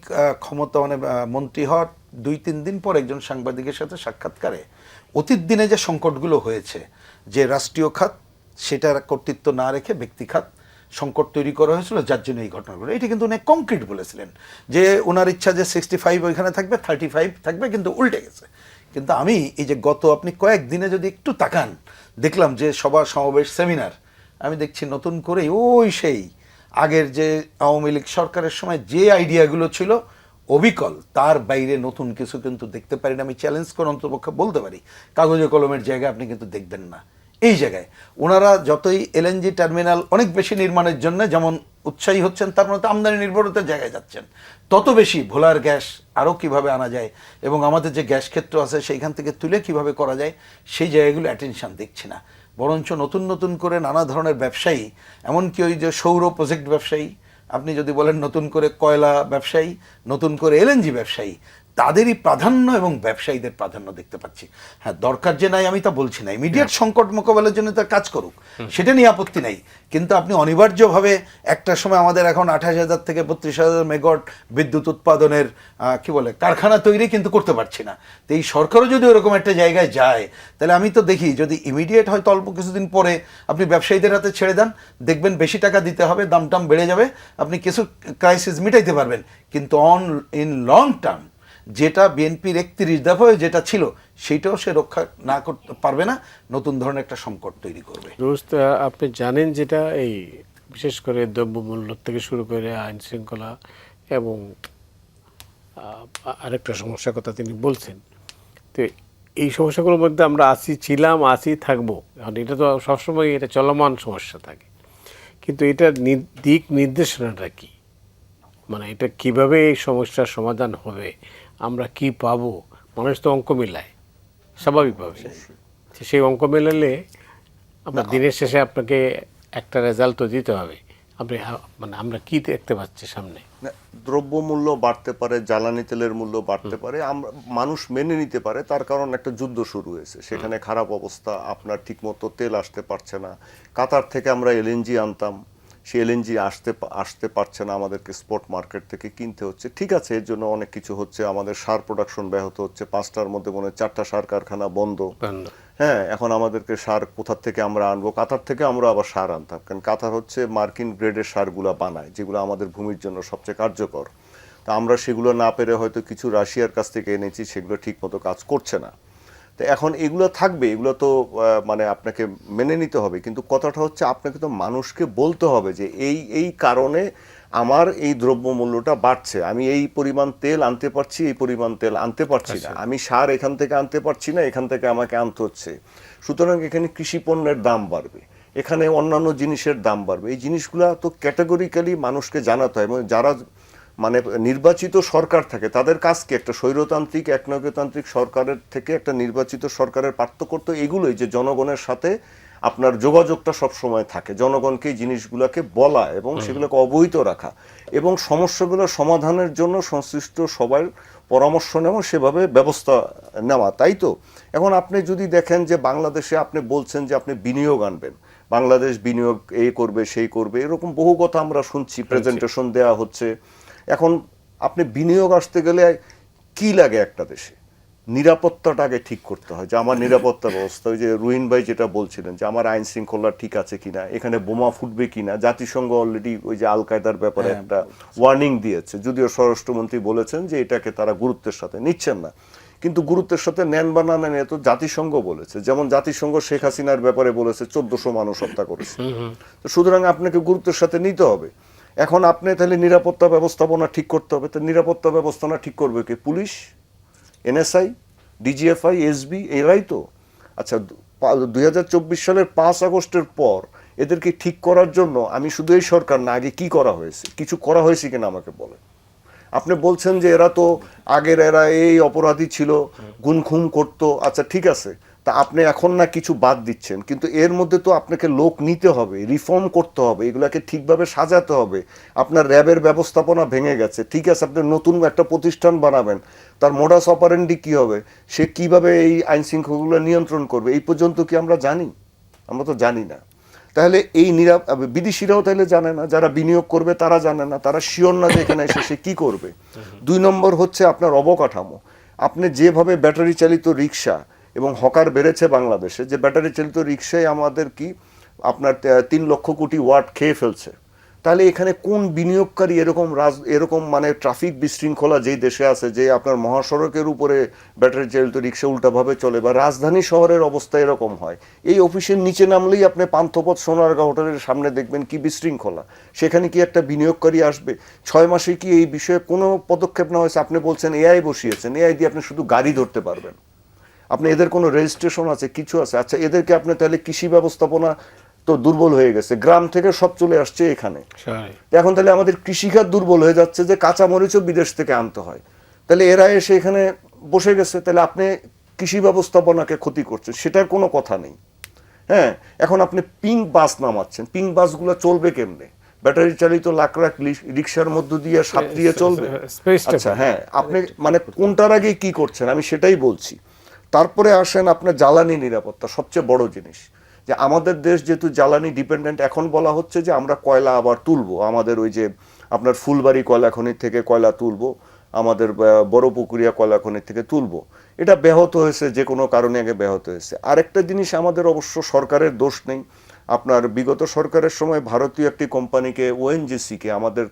ক্ষমতা মানে মন্ত্রী হওয়ার 2-3 দিন পর একজন সাংবাদিকের সাথে সাক্ষাৎকারে অতীত দিনে যে সংকটগুলো হয়েছে, যে রাষ্ট্রীয় খাত সেটার কর্তৃত্ব না রেখে ব্যক্তি খাত সংকট তৈরি করা হয়েছিল, যার জন্য এই ঘটনাগুলো, এটা কিন্তু উনি কংক্রিট বলেছিলেন যে ওনার ইচ্ছা যে 65 ওইখানে থাকবে, 35 থাকবে, কিন্তু উল্টে গেছে। কিন্তু আমি এই যে গত আপনি কয়েকদিনে যদি একটু তাকান, দেখলাম যে সভা সমাবেশ সেমিনার, আমি দেখছি নতুন করে ওই সেই আগের যে আওয়ামী লীগ সরকারের সময় যে আইডিয়াগুলো ছিল অবিকল, তার বাইরে নতুন কিছু কিন্তু দেখতে পারি না। আমি চ্যালেঞ্জ করে অন্তপক্ষে বলতে পারি, কাগজে কলমের জায়গায় আপনি কিন্তু দেখবেন না। এই জায়গায় ওনারা যতই এলএনজি টার্মিনাল অনেক বেশি নির্মাণের জন্য যেমন উৎসাহী হচ্ছেন, তার মধ্যে আমদানি নির্ভরতার জায়গায় যাচ্ছেন, তত বেশি ভোলার গ্যাস আরও কিভাবে আনা যায় এবং আমাদের যে গ্যাস ক্ষেত্র আছে সেইখান থেকে তুলে কিভাবে করা যায়, সেই জায়গাগুলো অ্যাটেনশন দিচ্ছি না। বরঞ্চ নতুন নতুন করে নানা ধরনের ব্যবসায়ী, এমনকি ওই যে সৌর প্রজেক্ট ব্যবসায়ী, আপনি যদি বলেন নতুন করে কয়লা ব্যবসায়ী, নতুন করে এলএনজি ব্যবসায়ী, তাদেরই প্রাধান্য এবং ব্যবসায়ীদের প্রাধান্য দেখতে পাচ্ছি। হ্যাঁ, দরকার যে নাই আমি তা বলছি না, ইমিডিয়েট সংকট মোকাবেলার জন্য তার কাজ করুক, সেটা নিয়ে আপত্তি নাই। কিন্তু আপনি অনিবার্যভাবে একটা সময় আমাদের এখন 28,000 থেকে 32,000 মেগাওয়াট বিদ্যুৎ উৎপাদনের কি বলে কারখানা তৈরি কিন্তু করতে পারছি না। তো এই সরকারও যদি ওরকম একটা জায়গায় যায়, তাহলে আমি তো দেখি যদি ইমিডিয়েট হয়তো অল্প কিছুদিন পরে আপনি ব্যবসায়ীদের হাতে ছেড়ে দেন, দেখবেন বেশি টাকা দিতে হবে, দাম টাম বেড়ে যাবে, আপনি কিছু ক্রাইসিস মিটাইতে পারবেন। কিন্তু ইন লং টার্ম যেটা বিএনপির 31 দফায় যেটা ছিল, সেইটাও সে রক্ষা না করতে পারবে না, নতুন ধরনের একটা সংকট তৈরি করবে। দোস্ত, আপনি জানেন যেটা এই বিশেষ করে দ্রব্যমূল্য থেকে শুরু করে আইন শৃঙ্খলা এবং আরেকটা সমস্যার কথা তিনি বলছেন, তো এই সমস্যাগুলোর মধ্যে আমরা ছিলাম, থাকবো। কারণ এটা তো সবসময় এটা চলমান সমস্যা থাকে, কিন্তু এটার দিক নির্দেশনাটা কি, মানে এটা কিভাবে এই সমস্যার সমাধান হবে, আমরা কি পাবো? মানুষ তো অঙ্ক মিলায় স্বাভাবিকভাবে, সেই অঙ্ক মেলালে আপনার দিনের শেষে আপনাকে একটা রেজাল্ট তো দিতে হবে। আপনি মানে আমরা কি দেখতে পাচ্ছি সামনে? না, দ্রব্যমূল্য বাড়তে পারে, জ্বালানি তেলের মূল্য বাড়তে পারে, আমরা মানুষ মেনে নিতে পারে, তার কারণ একটা যুদ্ধ শুরু হয়েছে, সেখানে খারাপ অবস্থা, আপনার ঠিকমতো তেল আসতে পারছে না। কাতার থেকে আমরা এলএনজি আনতাম, সেই এলএনজি আসতে পারছে না, আমাদেরকে স্পট মার্কেট থেকে কিনতে হচ্ছে। ঠিক আছে, এর জন্য অনেক কিছু হচ্ছে, আমাদের সার প্রোডাকশন ব্যাহত হচ্ছে, 5টার মধ্যে মনে হয় 4টা সার কারখানা বন্ধ। হ্যাঁ, এখন আমাদেরকে সার কোথা থেকে আমরা আনবো? কাতার থেকে আমরা আবার সার আনতাম, কারণ কাতার হচ্ছে মার্কিন গ্রেডের সারগুলা বানায়, যেগুলো আমাদের ভূমির জন্য সবচেয়ে কার্যকর। তা আমরা সেগুলো না পেরে হয়তো কিছু রাশিয়ার কাছ থেকে এনেছি, সেগুলো ঠিক মতো কাজ করছে না। তো এখন এগুলো থাকবে, এগুলো তো মানে আপনাকে মেনে নিতে হবে, কিন্তু কথাটা হচ্ছে আপনাকে তো মানুষকে বলতে হবে যে এই কারণে আমার এই দ্রব্যমূল্যটা বাড়ছে, আমি এই পরিমাণ তেল আনতে পারছি, এই পরিমাণ তেল আনতে পারছি না, আমি সার এখান থেকে আনতে পারছি না, এখান থেকে আমাকে আনতে হচ্ছে। সুতরাং এখানে কৃষি পণ্যের দাম বাড়বে, এখানে অন্যান্য জিনিসের দাম বাড়বে। এই জিনিসগুলো তো ক্যাটাগরিক্যালি মানুষকে জানাতে হয়, এবং যারা মানে নির্বাচিত সরকার থাকে তাদের কাজ কি? একটা স্বৈরতান্ত্রিক একনায়কতান্ত্রিক সরকারের থেকে একটা নির্বাচিত সরকারের পার্থক্য তো এগুলোই, যে জনগণের সাথে আপনার যোগাযোগটা সব সময় থাকে, জনগণকে এই জিনিসগুলোকে বলা এবং সেগুলোকে অবহিত রাখা, এবং সমস্যাগুলো সমাধানের জন্য সংশ্লিষ্ট সবার পরামর্শ নেওয়া, সেভাবে ব্যবস্থা নেওয়া। তাই তো এখন আপনি যদি দেখেন যে বাংলাদেশে আপনি বলছেন যে আপনি বিনিয়োগ আনবেন, বাংলাদেশ বিনিয়োগ এই করবে সেই করবে, এরকম বহু কথা আমরা শুনছি, প্রেজেন্টেশন দেওয়া হচ্ছে। এখন আপনি বিনিয়োগ আসতে গেলে কি লাগে একটা দেশে? নিরাপত্তাটা আগে ঠিক করতে হয়, যে আমার নিরাপত্তা ব্যবস্থা, ওই যে রুহিন ভাই যেটা বলছিলেন যে আমার আইন শৃঙ্খলা ঠিক আছে কিনা, এখানে বোমা ফুটবে কিনা। জাতিসংঘ অলরেডি ওই যে আল কায়দার ব্যাপারে একটা ওয়ার্নিং দিয়েছে, যদিও স্বরাষ্ট্রমন্ত্রী বলেছেন যে এটাকে তারা গুরুত্বের সাথে নিচ্ছেন না, কিন্তু গুরুত্বের সাথে নেন বা না নেন, তো জাতিসংঘ বলেছে। যেমন জাতিসংঘ শেখ হাসিনার ব্যাপারে বলেছে 1400 মানুষ হত্যা করেছে, তো সুতরাং আপনাকে গুরুত্বের সাথে নিতে হবে। এখন আপনি তাহলে নিরাপত্তা ব্যবস্থাপনা ঠিক করতে হবে, তো নিরাপত্তা ব্যবস্থাপনা ঠিক করবে কে? পুলিশ, এনএসআই, ডিজিএফআই, এসবি, এরাই তো। আচ্ছা, 2024 সালের 5 আগস্টের পর এদেরকে ঠিক করার জন্য আমি শুধু এই সরকার না, আগে কি করা হয়েছে, কিছু করা হয়েছে কিনা আমাকে বলে। আপনি বলছেন যে এরা তো আগের এরা এই অপরাধী ছিল, গুম খুম করতো, আচ্ছা ঠিক আছে, তা আপনি এখন না কিছু বাদ দিচ্ছেন, কিন্তু এর মধ্যে তো আপনাকে লোক নিতে হবে, রিফর্ম করতে হবে, এগুলাকে ঠিকভাবে সাজাতে হবে। আপনার র্যাবের ব্যবস্থাপনা ভেঙে গেছে, ঠিক আছে, আপনি নতুন একটা প্রতিষ্ঠান বানাবেন, তার মোডাস অপারেন্ডি কি হবে, সে কিভাবে এই আইন শৃঙ্খলাগুলো নিয়ন্ত্রণ করবে, এই পর্যন্ত কি আমরা জানি? আমরা তো জানি না। তাহলে এই বিদেশিরাও তাহলে জানে না, যারা বিনিয়োগ করবে তারা জানে না, তারা শিওর না যে এখানে এসে সে কী করবে। 2 নম্বর হচ্ছে আপনার অবকাঠামো। আপনি যেভাবে ব্যাটারি চালিত রিক্সা এবং হকার বেড়েছে বাংলাদেশে, যে ব্যাটারি চালিত রিক্সায় আমাদের কি আপনার 3 লক্ষ কোটি ওয়াট খেয়ে ফেলছে, তাহলে এখানে কোন বিনিয়োগকারী এরকম মানে ট্রাফিক বিশৃঙ্খলা যেই দেশে আছে, যে আপনার মহাসড়কের উপরে ব্যাটারি চালিত রিক্সা উল্টাভাবে চলে, বা রাজধানী শহরের অবস্থা এরকম হয়, এই অফিসের নিচে নামলেই আপনি পান্থপথ সোনারগাঁ হোটেলের সামনে দেখবেন কি বিশৃঙ্খলা। সেখানে কি একটা বিনিয়োগকারী আসবে? 6 মাসে কি এই বিষয়ে কোনো পদক্ষেপ নেওয়া হয়েছে? আপনি বলছেন এআই বসিয়েছেন, এআই দিয়ে আপনি শুধু গাড়ি ধরতে পারবেন, আপনি এদের কোনো রেজিস্ট্রেশন আছে, কিছু আছে? আচ্ছা, এদেরকে আপনি তাহলে কৃষি ব্যবস্থাপনা তো দুর্বল হয়ে গেছে, গ্রাম থেকে সব চলে আসছে এখানে, এখন তাহলে আমাদের কৃষিখাত দুর্বল হয়ে যাচ্ছে, যে কাঁচামরিচও বিদেশ থেকে আনতে হয়, তাহলে এরা এসে এখানে বসে গেছে, তাহলে আপনি কৃষি ব্যবস্থাপনাকে ক্ষতি করছেন, সেটার কোনো কথা নেই। হ্যাঁ, এখন আপনি পিঙ্ক বাস নামাচ্ছেন, পিঙ্ক বাসগুলো চলবে কেমনে? ব্যাটারি চালিত লাখ লাখ রিক্সার মধ্য দিয়ে সাঁতরিয়ে চলবে? আচ্ছা হ্যাঁ, আপনি মানে কোনটার আগে কি করছেন আমি সেটাই বলছি। তারপরে আসেন আপনার জ্বালানি নিরাপত্তা, সবচেয়ে বড় জিনিস, যে আমাদের দেশ যেহেতু জ্বালানি ডিপেন্ডেন্ট, এখন বলা হচ্ছে যে আমরা কয়লা আবার তুলবো, আমাদের ওই যে আপনার ফুলবাড়ি কয়লা খনি থেকে কয়লা তুলবো, আমাদের বড় পুকুরিয়া কয়লা খনি থেকে তুলবো। এটা ব্যাহত হয়েছে, যে কোনো কারণে আগে ব্যাহত হয়েছে। আরেকটা জিনিস, আমাদের অবশ্য সরকারের দোষ নেই, আপনার বিগত সরকারের সময় ভারতীয় একটি কোম্পানিকে, ওএনজিসিকে, আমাদের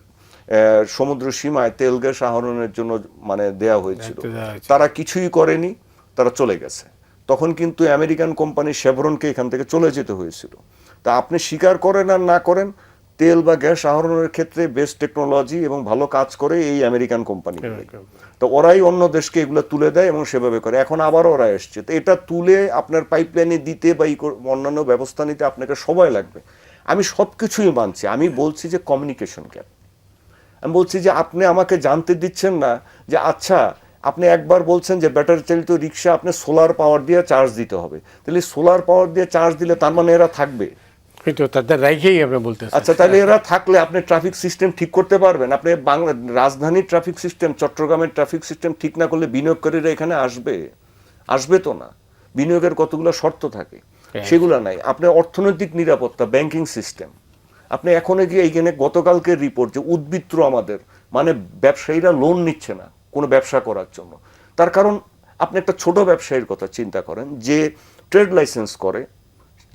সমুদ্র সীমায় তেল গ্যাস আহরণের জন্য মানে দেয়া হয়েছিল, তারা কিছুই করেনি, তারা চলে গেছে। তখন কিন্তু আমেরিকান কোম্পানি শেভরনকে এখান থেকে চলে যেতে হয়েছিল। তা আপনি স্বীকার করেন আর না করেন, তেল বা গ্যাস আহরণের ক্ষেত্রে বেস্ট টেকনোলজি এবং ভালো কাজ করে এই আমেরিকান কোম্পানি। তো ওরাই অন্য দেশকে এগুলো তুলে দেয় এবং সেভাবে করে। এখন আবার ওরা এসছে, তো এটা তুলে আপনার পাইপলাইনে দিতে বা অন্যান্য ব্যবস্থা নিতে আপনাকে সময় লাগবে। আমি সব কিছুই মানছি, আমি বলছি যে কমিউনিকেশন গ্যাপ। আমি বলছি যে আপনি আমাকে জানতে দিচ্ছেন না যে আচ্ছা আপনি একবার বলছেন যে ব্যাটারি চালিত রিক্সা আপনি সোলার পাওয়ার দিয়ে চার্জ দিতে হবে, তাহলে সোলার পাওয়ার দিয়ে চার্জ দিলে তার মানে এরা থাকবে? কিন্তু তাদের রাইখেই আপনি বলতেছেন। আচ্ছা তাহলে এরা থাকলে আপনি ট্রাফিক সিস্টেম ঠিক করতে পারবেন? আপনি বাংলা রাজধানীর ট্রাফিক সিস্টেম, চট্টগ্রামের ট্রাফিক সিস্টেম ঠিক না করলে বিনিয়োগকারীরা এখানে আসবে? আসবে তো না। বিনিয়োগের কতগুলো শর্ত থাকে, সেগুলো নাই। আপনি অর্থনৈতিক নিরাপত্তা, ব্যাংকিং সিস্টেম, আপনি এখনো গিয়ে এইখানে গতকালকের রিপোর্ট যে উদ্বৃত্ত আমাদের মানে ব্যবসায়ীরা লোন নিচ্ছে না কোনো ব্যবসা করার জন্য। তার কারণ আপনি একটা ছোট ব্যবসায়ীর কথা চিন্তা করেন যে ট্রেড লাইসেন্স করে,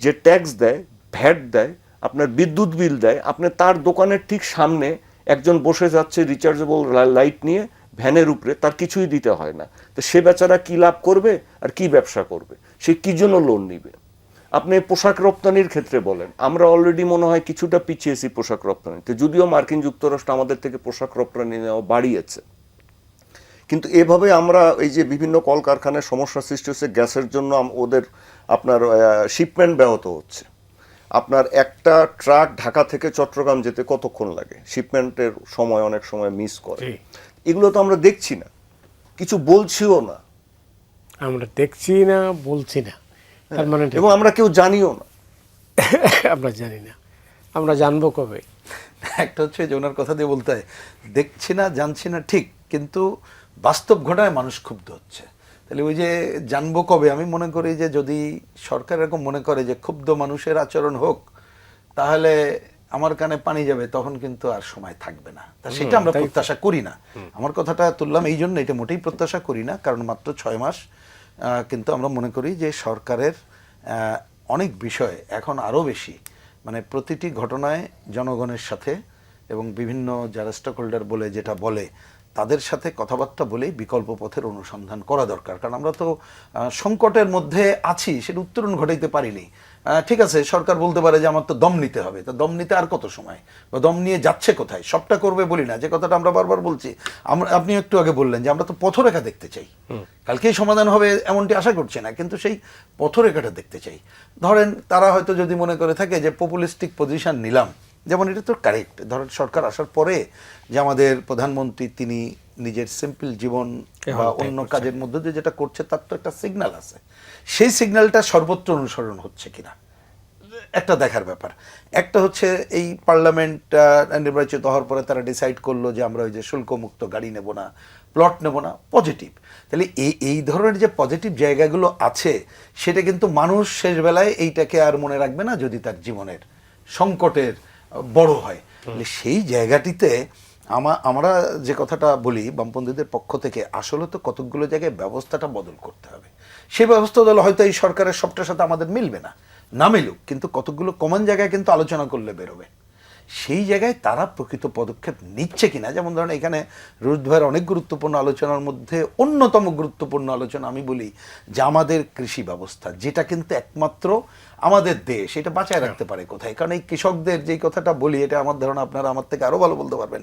যে ট্যাক্স দেয়, ভ্যাট দেয়, আপনার বিদ্যুৎ বিল দেয়, আপনি তার দোকানের ঠিক সামনে একজন বসে যাচ্ছে রিচার্জেবল লাইট নিয়ে ভ্যানের উপরে, তার কিছুই দিতে হয় না। তো সে বেচারা কি লাভ করবে আর কি ব্যবসা করবে? সে কি জন্য লোন নিবে? আপনি পোশাক রপ্তানির ক্ষেত্রে বলেন, আমরা অলরেডি মনে হয় কিছুটা পিছিয়েছি পোশাক রপ্তানিতে, যদিও মার্কিন যুক্তরাষ্ট্র আমাদের থেকে পোশাক রপ্তানি নেওয়া বাড়িয়েছে। কিন্তু এভাবে আমরা এই যে বিভিন্ন কলকারখানায় সমস্যা সৃষ্টি হচ্ছে গ্যাসের জন্য, ওদের আপনার শিপমেন্ট ব্যাহত হচ্ছে। আপনার একটা ট্রাক ঢাকা থেকে চট্টগ্রাম যেতে কতক্ষণ লাগে? শিপমেন্টের সময় অনেক সময় মিস করে। এগুলো তো আমরা দেখছি না, কিছু বলছিও না। আমরা দেখছি না, বলছি না, তার মানে এবং আমরা কেউ জানিও না। আমরা জানি না, আমরা জানবো কবে? একটা হচ্ছে যে ওনার কথা দিয়ে বলতে হয় দেখছি না, জানছি না ঠিক, কিন্তু বাস্তব ঘটনায় মানুষ ক্ষুব্ধ হচ্ছে। তাহলে ওই যে জানবো কবে, আমি মনে করি যে যদি সরকার এরকম মনে করে যে ক্ষুব্ধ মানুষের আচরণ হোক, তাহলে আমার কানে পানি যাবে, তখন কিন্তু আর সময় থাকবে না। তা সেটা আমরা প্রত্যাশা করি না। আমার কথাটা তুললাম এই জন্য, এটা মোটেই প্রত্যাশা করি না, কারণ মাত্র 6 মাস। কিন্তু আমরা মনে করি যে সরকারের অনেক বিষয় এখন আরও বেশি, মানে প্রতিটি ঘটনায় জনগণের সাথে এবং বিভিন্ন যারা স্টেক হোল্ডার বলে যেটা বলে তাদের সাথে কথাবার্তা বলেই বিকল্প পথের অনুসন্ধান করা দরকার। কারণ আমরা তো সংকটের মধ্যে আছি, সেটা উত্তরণ ঘটাইতে পারিনি। ঠিক আছে, সরকার বলতে পারে যে আমার তো দম নিতে হবে, তো দম নিতে আর কত সময়, বা দম নিয়ে যাচ্ছে কোথায়? সবটা করবে বলি না, যে কথাটা আমরা বারবার বলছি। আপনি একটু আগে বললেন যে আমরা তো পথরেখা দেখতে চাই, কালকেই সমাধান হবে এমনটি আশা করছি না, কিন্তু সেই পথরেখাটা দেখতে চাই। ধরেন তারা হয়তো যদি মনে করে থাকে যে পপুলিস্টিক পজিশন নিলাম, যেমন এটা তো কারেক্ট, ধরেন সরকার আসার পরে যে আমাদের প্রধানমন্ত্রী তিনি নিজের সিম্পল জীবন বা অন্য কাজের মধ্যে দিয়ে যেটা করছে তার তো একটা সিগন্যাল আছে, সেই সিগন্যালটা সর্বত্র অনুসরণ হচ্ছে কিনা একটা দেখার ব্যাপার। একটা হচ্ছে এই পার্লামেন্ট নির্বাচিত হওয়ার পরে তারা ডিসাইড করলো যে আমরা ওই যে শুল্কমুক্ত গাড়ি নেব না, প্লট নেব না, পজিটিভ। তাহলে এই ধরনের যে পজিটিভ জায়গাগুলো আছে, সেটা কিন্তু মানুষ শেষ বেলায় এইটাকে আর মনে রাখবে না যদি তার জীবনের সংকটের বড় হয়। সেই জায়গাটিতে আমরা যে কথাটা বলি বামপন্থীদের পক্ষ থেকে, আসলে তো কতকগুলো জায়গায় ব্যবস্থাটা বদল করতে হবে। সেই ব্যবস্থা বদল হয়তো এই সরকারের সবটার সাথে আমাদের মিলবে না, না মিলুক, কিন্তু কতকগুলো কমন জায়গায় কিন্তু আলোচনা করলে বেরোবে। সেই জায়গায় তারা প্রকৃত পদক্ষেপ নিচ্ছে কিনা, যেমন ধরেন এখানে রুশ ভাইয়ের অনেক গুরুত্বপূর্ণ আলোচনার মধ্যে অন্যতম গুরুত্বপূর্ণ আলোচনা আমি বলি যে আমাদের কৃষি ব্যবস্থা, যেটা কিন্তু একমাত্র আমাদের দেশ এটা বাঁচায় রাখতে পারে কোথায়। কারণ এই কৃষকদের যেই কথাটা বলি, এটা আমার ধারণা আপনারা আমার থেকে আরও ভালো বলতে পারবেন,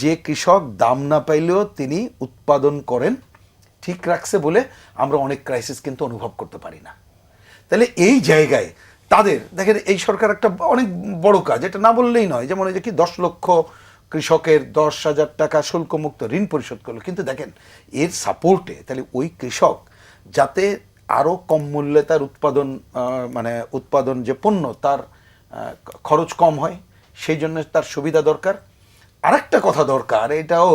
যে কৃষক দাম না পাইলেও তিনি উৎপাদন করেন, ঠিক রাখছে বলে আমরা অনেক ক্রাইসিস কিন্তু অনুভব করতে পারি না। তাহলে এই জায়গায় তাদের দেখেন এই সরকার একটা অনেক বড় কাজ, এটা না বললেই নয়, যেমন এই যে কি 10 লক্ষ কৃষকের 10,000 টাকা শুল্কমুক্ত ঋণ পরিশোধ করলো, কিন্তু দেখেন এর সাপোর্টে তাহলে ওই কৃষক যাতে আরও কম মূল্যে তার উৎপাদন যে পণ্য তার খরচ কম হয়, সেই জন্য তার সুবিধা দরকার। আরেকটা কথা দরকার, এটাও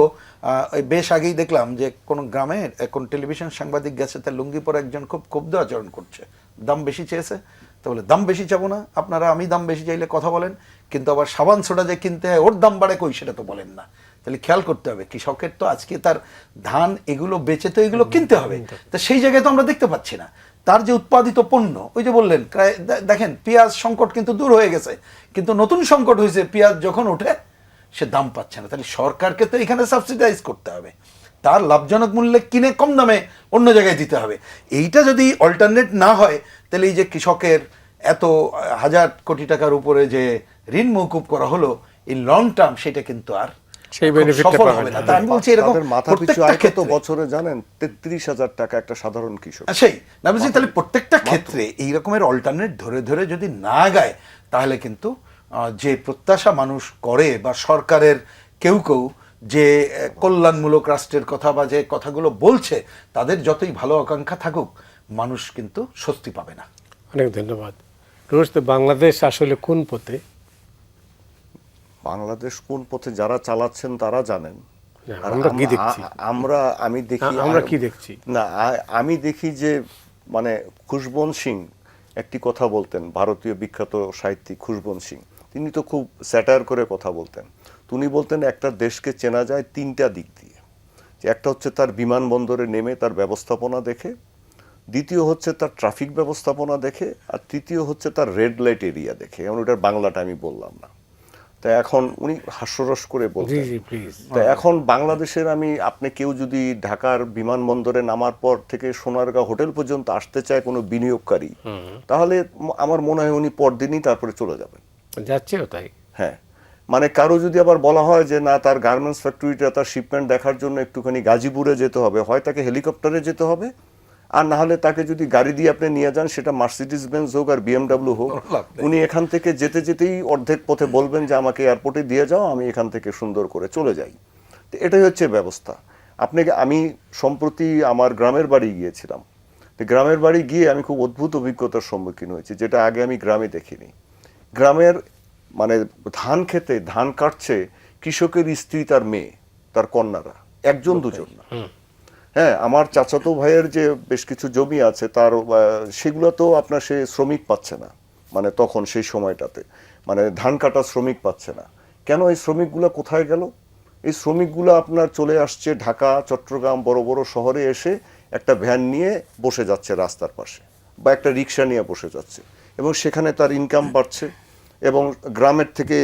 বেশ আগেই দেখলাম যে কোন গ্রামে কোন টেলিভিশন সাংবাদিক গেছে, তার লুঙ্গি পরে একজন খুব ক্ষুব্ধ আচরণ করছে, দাম বেশি চেয়েছে। তো বলে দাম বেশি চাবো না, আপনারা আমি দাম বেশি চাইলে কথা বলেন, কিন্তু আবার সাবান সোডা যে কিনতে হয় ওর দাম বাড়ে কই সেটা তো বলেন না। তাহলে খেয়াল করতে হবে কৃষকের তো আজকে তার ধান এগুলো বেচে তো এগুলো কিনতে হবে, তো সেই জায়গায় তো আমরা দেখতে পাচ্ছি না তার যে উৎপাদিত পণ্য। ওই যে বললেন দেখেন পেঁয়াজ সংকট কিন্তু দূর হয়ে গেছে, কিন্তু নতুন সংকট হয়েছে, পেঁয়াজ যখন ওঠে সে দাম পাচ্ছে না। তাহলে সরকারকে তো এখানে সাবসিডাইজ করতে হবে, তার লাভজনক মূল্যে কিনে কম দামে অন্য জায়গায় দিতে হবে। এইটা যদি অল্টারনেট না হয়, তাহলে এই যে কৃষকের এত হাজার কোটি টাকার উপরে যে ঋণ মওকুফ করা হলো, এই লং টার্ম সেটা কিন্তু আর সেই খুব benefit-টা সফল পাবে হবে না। না। তা আমি বলছি এরকম তাদের মাথা পিছু প্রত্যেকটা আয় কত ক্ষেত্রে- বছরে জানেন? 33,000 টাকা একটা সাধারণ কৃষক। সেই না বলছি, তাহলে প্রত্যেকটা ক্ষেত্রে এই রকমের অল্টারনেট ধরে ধরে যদি না গায়, তাহলে কিন্তু যে প্রত্যাশা মানুষ করে বা সরকারের কেউ কেউ যে কল্যাণমূলক রাষ্ট্রের কথা বা যে কথাগুলো বলছে, তাদের যতই ভালো আকাঙ্ক্ষা থাকুক, মানুষ কিন্তু স্বস্তি পাবে না। অনেক ধন্যবাদ। রুশদ, বাংলাদেশ আসলে কোন পথে? বাংলাদেশ কোন পথে যারা চালাচ্ছেন তারা জানেন। না, আর আমরা কি দেখছি? আমি দেখি, আমরা কি দেখছি? না, আমি দেখি যে মানে খুশবন্ত সিং একটি কথা বলতেন, ভারতীয় বিখ্যাত সাহিত্যিক খুশবন্ত সিং। তিনি তো খুব স্যাটায়ার করে কথা বলতেন। তিনি বলতেন একটা দেশকে চেনা যায় তিনটা দিক দিয়ে। যে একটা হচ্ছে তার বিমানবন্দরে নেমে তার ব্যবস্থাপনা দেখে, দ্বিতীয় হচ্ছে তার ট্রাফিক ব্যবস্থাপনা দেখে, আর তৃতীয় হচ্ছে তার রেড লাইট এরিয়া দেখে। এমন ওটার বাংলাটা আমি বললাম না। তা এখন উনি হাস্যরস করে জি বলতেন। জি প্লিজ। তা এখন বাংলাদেশের আপনি কেউ যদি ঢাকার বিমানবন্দরে নামার পর থেকে সোনারগাঁও হোটেল পর্যন্ত আসতে চায় কোনো বিনিয়োগকারী, তাহলে আমার মনে হয় উনি পরদিনই তারপরে চলে যাবেন। যাচ্ছেও তাই। হ্যাঁ, মানে কারো যদি আবার বলা হয় যে না, তার গার্মেন্টস ফ্যাক্টরিটা তার শিপমেন্ট দেখার জন্য একটুখানি গাজীপুরে যেতে হবে, হয় তাকে হেলিকপ্টারে যেতে হবে, আর না হলে তাকে যদি গাড়ি দিয়ে আপনি নিয়ে যান, সেটা মার্সিডিজ বেঞ্জ হোক আর বিএমডাব্লিউ হোক, উনি এখান থেকে যেতে যেতেই অর্ধেক পথে বলবেন যে আমাকে এয়ারপোর্টে দিয়ে যাও, আমি এখান থেকে সুন্দর করে চলে যাই। তো এটাই হচ্ছে ব্যবস্থা। আমি সম্প্রতি আমার গ্রামের বাড়ি গিয়েছিলাম। তো গ্রামের বাড়ি গিয়ে আমি খুব অদ্ভুত অভিজ্ঞতার সম্মুখীন হয়েছি, যেটা আগে আমি গ্রামে দেখিনি। গ্রামের মানে ধান খেতে ধান কাটছে কৃষকের স্ত্রী, তার মেয়ে, তার কন্যারা, একজন দুজন না। হ্যাঁ, আমার চাচাতো ভাইয়ের যে বেশ কিছু জমি আছে, তার সেগুলো তো আপনার সে শ্রমিক পাচ্ছে না, মানে তখন সেই সময়টাতে মানে ধান কাটা শ্রমিক পাচ্ছে না। কেন? এই শ্রমিকগুলো কোথায় গেল? এই শ্রমিকগুলো আপনার চলে আসছে ঢাকা, চট্টগ্রাম, বড় বড় শহরে এসে একটা ভ্যান নিয়ে বসে যাচ্ছে রাস্তার পাশে, বা একটা রিক্সা নিয়ে বসে যাচ্ছে, এবং সেখানে তার ইনকাম বাড়ছে, এবং গ্রামের থেকে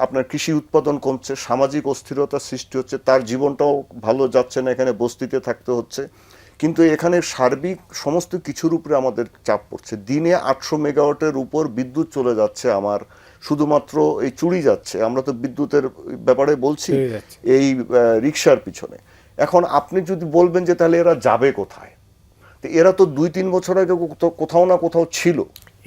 আপনার কৃষি উৎপাদন কমছে, সামাজিক অস্থিরতা সৃষ্টি হচ্ছে, তার জীবনটাও ভালো যাচ্ছে না, এখানে বস্তিতে থাকতে হচ্ছে। কিন্তু এখানে সার্বিক সমস্ত কিছুর উপরে আমাদের চাপ পড়ছে। দিনে 800 মেগাওয়াটের উপর বিদ্যুৎ চলে যাচ্ছে আমার, শুধুমাত্র এই চুরি যাচ্ছে। আমরা তো বিদ্যুতের ব্যাপারে বলছি, চুরি যাচ্ছে। এই রিক্সার পিছনে। এখন আপনি যদি বলবেন যে তাহলে এরা যাবে কোথায়, তো এরা তো 2-3 বছর আগে কোথাও না কোথাও ছিল।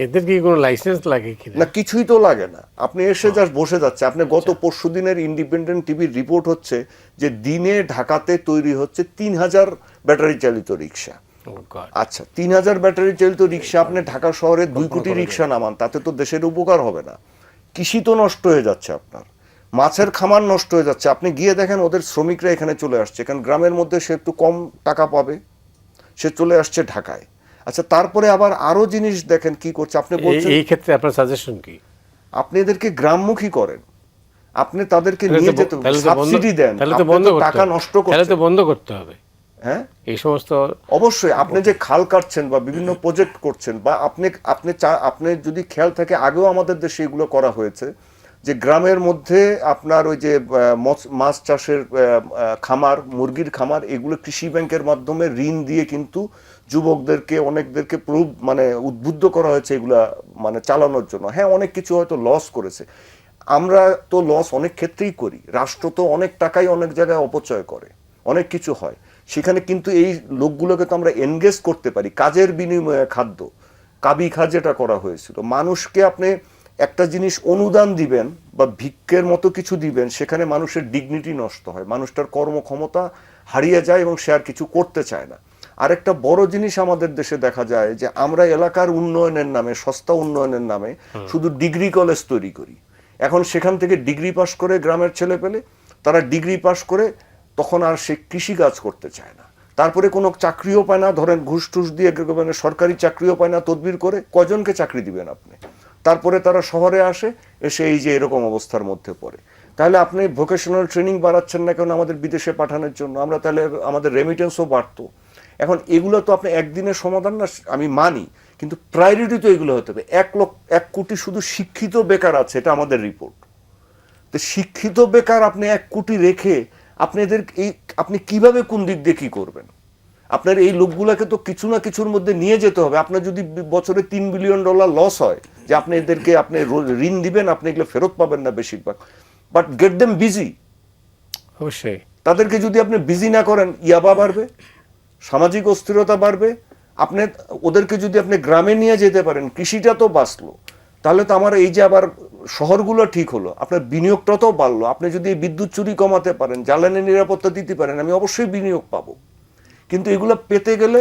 এদের কি কোনো লাইসেন্স লাগে কি না, কিছুই তো লাগে না, আপনি এসে জাস্ট বসে যাচ্ছে। আপনি গত পরশুদিনের ইন্ডিপেন্ডেন্ট টিভির রিপোর্ট হচ্ছে যে দিনে ঢাকাতে তৈরি হচ্ছে 3000 ব্যাটারি চালিত রিক্সা। আচ্ছা, 3000 ব্যাটারি চালিত রিক্সা আপনি ঢাকা শহরে 2 কোটি রিক্সা নামান, তাতে তো দেশের উপকার হবে না। কৃষি তো নষ্ট হয়ে যাচ্ছে, আপনার মাছের খামার নষ্ট হয়ে যাচ্ছে। আপনি গিয়ে দেখেন ওদের শ্রমিকরা এখানে চলে আসছে, কারণ গ্রামের মধ্যে সে একটু কম টাকা পাবে, সে চলে আসছে ঢাকায়। আচ্ছা, তারপরে আবার আরো জিনিস দেখেন কি করছে। আপনি বলছেন এই ক্ষেত্রে আপনার সাজেশন কি? আপনি এদেরকে গ্রামমুখী করেন, আপনি তাদেরকে নিয়ে যেতে সাবসিডি দেন, তাহলে তো আপনি বন্ধ তো করতে টাকা হবে। নষ্ট তাহলে তো করছেন। বন্ধ করতে হবে। হ্যাঁ, এই সমস্ত অবশ্যই। আপনি যে খাল কাটছেন বা বিভিন্ন প্রজেক্ট করছেন, বা আপনি যদি খেয়াল থাকে, আগেও আমাদের দেশে এগুলো করা হয়েছে, যে গ্রামের মধ্যে আপনার ওই যে মাছ চাষের খামার, মুরগির খামার, এগুলো কৃষি ব্যাংকের মাধ্যমে ঋণ দিয়ে কিন্তু যুবকদেরকে, অনেকদেরকে মানে উদ্বুদ্ধ করা হয়েছে এগুলা মানে চালানোর জন্য। হ্যাঁ, অনেক কিছু হয়তো লস করেছে, আমরা তো লস অনেক ক্ষেত্রেই করি, রাষ্ট্র তো অনেক টাকাই অনেক জায়গায় অপচয় করে, অনেক কিছু হয় সেখানে। কিন্তু এই লোকগুলোকে তো আমরা এনগেজ করতে পারি, কাজের বিনিময়ে খাদ্য, কাবি খা যেটা করা হয়েছিল। মানুষকে আপনি একটা জিনিস অনুদান দিবেন বা ভিক্ষের মতো কিছু দিবেন, সেখানে মানুষের ডিগনিটি নষ্ট হয়, মানুষটার কর্মক্ষমতা হারিয়ে যায় এবং সে আর কিছু করতে চায় না। আরেকটা বড় জিনিস আমাদের দেশে দেখা যায় যে আমরা এলাকার উন্নয়নের নামে, সস্তা উন্নয়নের নামে শুধু ডিগ্রি কলেজ তৈরি করি। এখন সেখান থেকে ডিগ্রি পাস করে গ্রামের ছেলে পেলে, তারা ডিগ্রি পাস করে তখন আর সে কৃষি কাজ করতে চায় না, তারপরে কোনো চাকরিও পায় না। ধরেন ঘুষ টুস দিয়ে মানে সরকারি চাকরিও পায় না, তদবির করে কয়জনকে চাকরি দিবেন আপনি? তারপরে তারা শহরে আসে, এসে এই যে এরকম অবস্থার মধ্যে পড়ে। তাহলে আপনি ভোকেশনাল ট্রেনিং বাড়াচ্ছেন না কেন আমাদের বিদেশে পাঠানোর জন্য? আমরা তাহলে আমাদের রেমিটেন্সও বাড়তো। এখন এগুলো তো আপনি একদিনের সমাধান না, আমি মানি, কিন্তু প্রায়োরিটি তো এগুলো হতে হবে। 1 কোটি শুধু শিক্ষিত বেকার আছে, এটা আমাদের রিপোর্ট। তো শিক্ষিত বেকার আপনি 1 কোটি রেখে আপনি কিভাবে কোন দিক দিয়ে কি করবেন? আপনার এই লোকগুলাকে তো কিছু না কিছুর মধ্যে নিয়ে যেতে হবে। আপনার যদি বছরে $3 বিলিয়ন লস হয়, যে আপনি এদেরকে আপনি ঋণ দিবেন, আপনি এগুলো ফেরত পাবেন না বেশিরভাগ, বাট গেট দেম বিজি। অবশ্যই তাদেরকে যদি আপনি বিজি না করেন, ইয়াবা বাড়বে, সামাজিক অস্থিরতা বাড়বে। আপনি ওদেরকে যদি আপনি গ্রামে নিয়ে যেতে পারেন, কৃষিটা তো বাঁচলো, তাহলে তো আমার এই যে আবার শহরগুলো ঠিক হলো, আপনার বিনিয়োগটা তো বাড়লো। আপনি যদি এই বিদ্যুৎ চুরি কমাতে পারেন, জ্বালানি নিরাপত্তা দিতে পারেন, আমি অবশ্যই বিনিয়োগ পাবো। কিন্তু এগুলো পেতে গেলে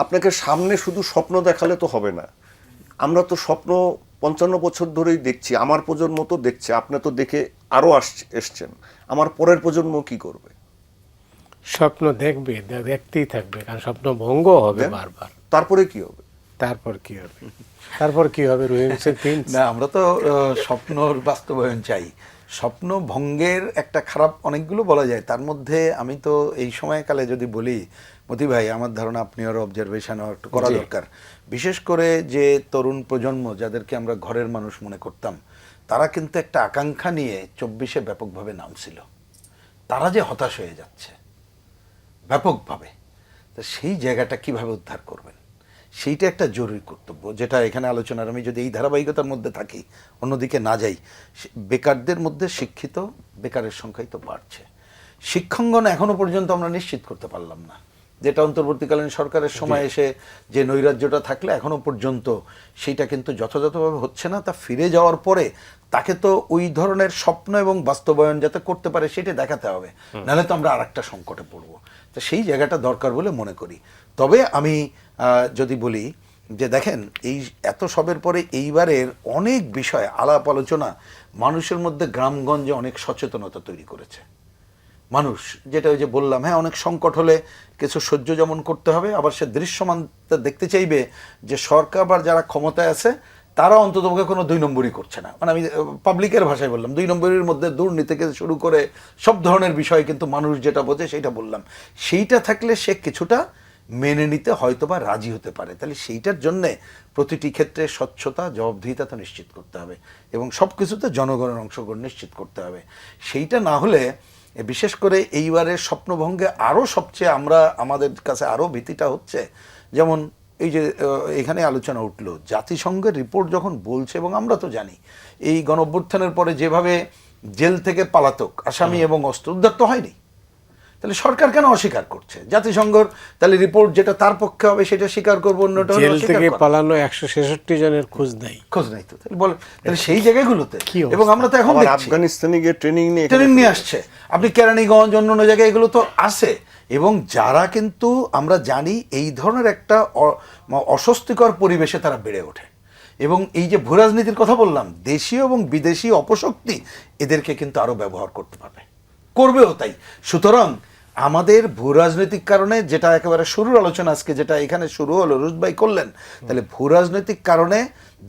আপনাকে সামনে শুধু স্বপ্ন দেখালে তো হবে না। আমরা তো স্বপ্ন 55 বছর ধরেই দেখছি, আমার প্রজন্ম তো দেখছে, আপনি তো দেখে আরো এসছেন, আমার পরের প্রজন্ম কি করবে? স্বপ্ন দেখবে, দেখতেই থাকবে, কারণ স্বপ্ন ভঙ্গ হবে বারবার। তারপরে কি হবে? তারপর কি হবে? তারপর কি হবে রহিম হোসেন প্রিন্স? না, আমরা তো স্বপ্নর বাস্তবায়ন চাই। স্বপ্ন ভঙ্গের একটা খারাপ অনেকগুলো বলা যায়, তার মধ্যে আমি তো এই সময়কালে যদি বলি মতি ভাই, আমার ধারণা আপনি আরো অবজারভেশন একটু করা দরকার। বিশেষ করে যে তরুণ প্রজন্ম, যাদেরকে আমরা ঘরের মানুষ মনে করতাম, তারা কিন্তু একটা আকাঙ্ক্ষা নিয়ে 24-এ ব্যাপকভাবে নামছিল। তারা যে হতাশ হয়ে যাচ্ছে ব্যাপকভাবে, তো সেই জায়গাটা কিভাবে উদ্ধার করবেন, সেইটা একটা জরুরি কর্তব্য, যেটা এখানে আলোচনার, আমি যদি এই ধারাবাহিকতার মধ্যে থাকি, অন্যদিকে না যাই। বেকারদের মধ্যে শিক্ষিত বেকারের সংখ্যাই তো বাড়ছে। শিক্ষাঙ্গন এখনো পর্যন্ত আমরা নিশ্চিত করতে পারলাম না, যেটা অন্তর্বর্তীকালীন সরকারের সময় এসে যে নৈরাজ্যটা থাকলে এখনো পর্যন্ত সেইটা কিন্তু যথাযথভাবে হচ্ছে না। তা ফিরে যাওয়ার পরে তাকে তো ওই ধরনের স্বপ্ন এবং বাস্তবায়ন যাতে করতে পারে সেটা দেখাতে হবে, নাহলে তো আমরা আরেকটা সংকটে পড়বো। তো সেই জায়গাটা দরকার বলে মনে করি। তবে আমি যদি বলি যে দেখেন, এই এত সবের পরে এইবারের অনেক বিষয় আলাপ আলোচনা মানুষের মধ্যে গ্রামগঞ্জে অনেক সচেতনতা তৈরি করেছে। মানুষ যেটা ওই যে বললাম, হ্যাঁ অনেক সংকট হলে কিছু সহ্য যেমন করতে হবে, আবার সে দৃশ্যমানতা দেখতে চাইবে যে সরকার বা যারা ক্ষমতায় আছে তারা অন্ততপক্ষে কোনো 2 নম্বরই করছে না। মানে আমি পাবলিকের ভাষায় বললাম, 2 নম্বরের মধ্যে দুর্নীতি থেকে শুরু করে সব ধরনের বিষয় কিন্তু মানুষ যেটা বোঝে সেইটা বললাম। সেইটা থাকলে সে কিছুটা মেনে নিতে হয়তো বা রাজি হতে পারে। তাহলে সেইটার জন্যে প্রতিটি ক্ষেত্রে স্বচ্ছতা, জবাবদিহিতা তো নিশ্চিত করতে হবে, এবং সব কিছুতে জনগণের অংশগ্রহণ নিশ্চিত করতে হবে। সেইটা না হলে বিশেষ করে এইবারের স্বপ্নভঙ্গে আরও সবচেয়ে আমাদের কাছে আরও ভীতিটা হচ্ছে, যেমন এই যে এখানে আলোচনা উঠলো, জাতিসংঘের রিপোর্ট যখন বলছে, এবং আমরা তো জানি এই গণঅভ্যুত্থানের পরে যেভাবে জেল থেকে পালাতক আসামি এবং অস্ত্র উদ্ধার তো হয়নি, তাহলে সরকার কেন অস্বীকার করছে? জাতিসংঘর তাহলে রিপোর্ট যেটা তার পক্ষে হবে সেটা স্বীকার করবো, অন্যটা জেল থেকে পালানো 166 জনের খোঁজ নাই। তো তাহলে বল, তাহলে সেই জায়গাগুলোতে, এবং আমরা তো এখন দেখছি আফগানিস্তানে গিয়ে ট্রেনিং নিয়ে আসছে, আপনি কেরানীগঞ্জ অন্য জায়গায় এগুলো তো আছে। এবং যারা কিন্তু আমরা জানি এই ধরনের একটা অস্বস্তিকর পরিবেশে তারা বেড়ে ওঠে, এবং এই যে ভূরাজনীতির কথা বললাম, দেশীয় এবং বিদেশি অপশক্তি এদেরকে কিন্তু আরো ব্যবহার করতে পারবে, করবেও তাই। সুতরাং আমাদের ভূরাজনৈতিক কারণে, যেটা একেবারে শুরুর আলোচনা আজকে যেটা এখানে শুরু হলো, রুশভাই করলেন, তাহলে ভূরাজনৈতিক কারণে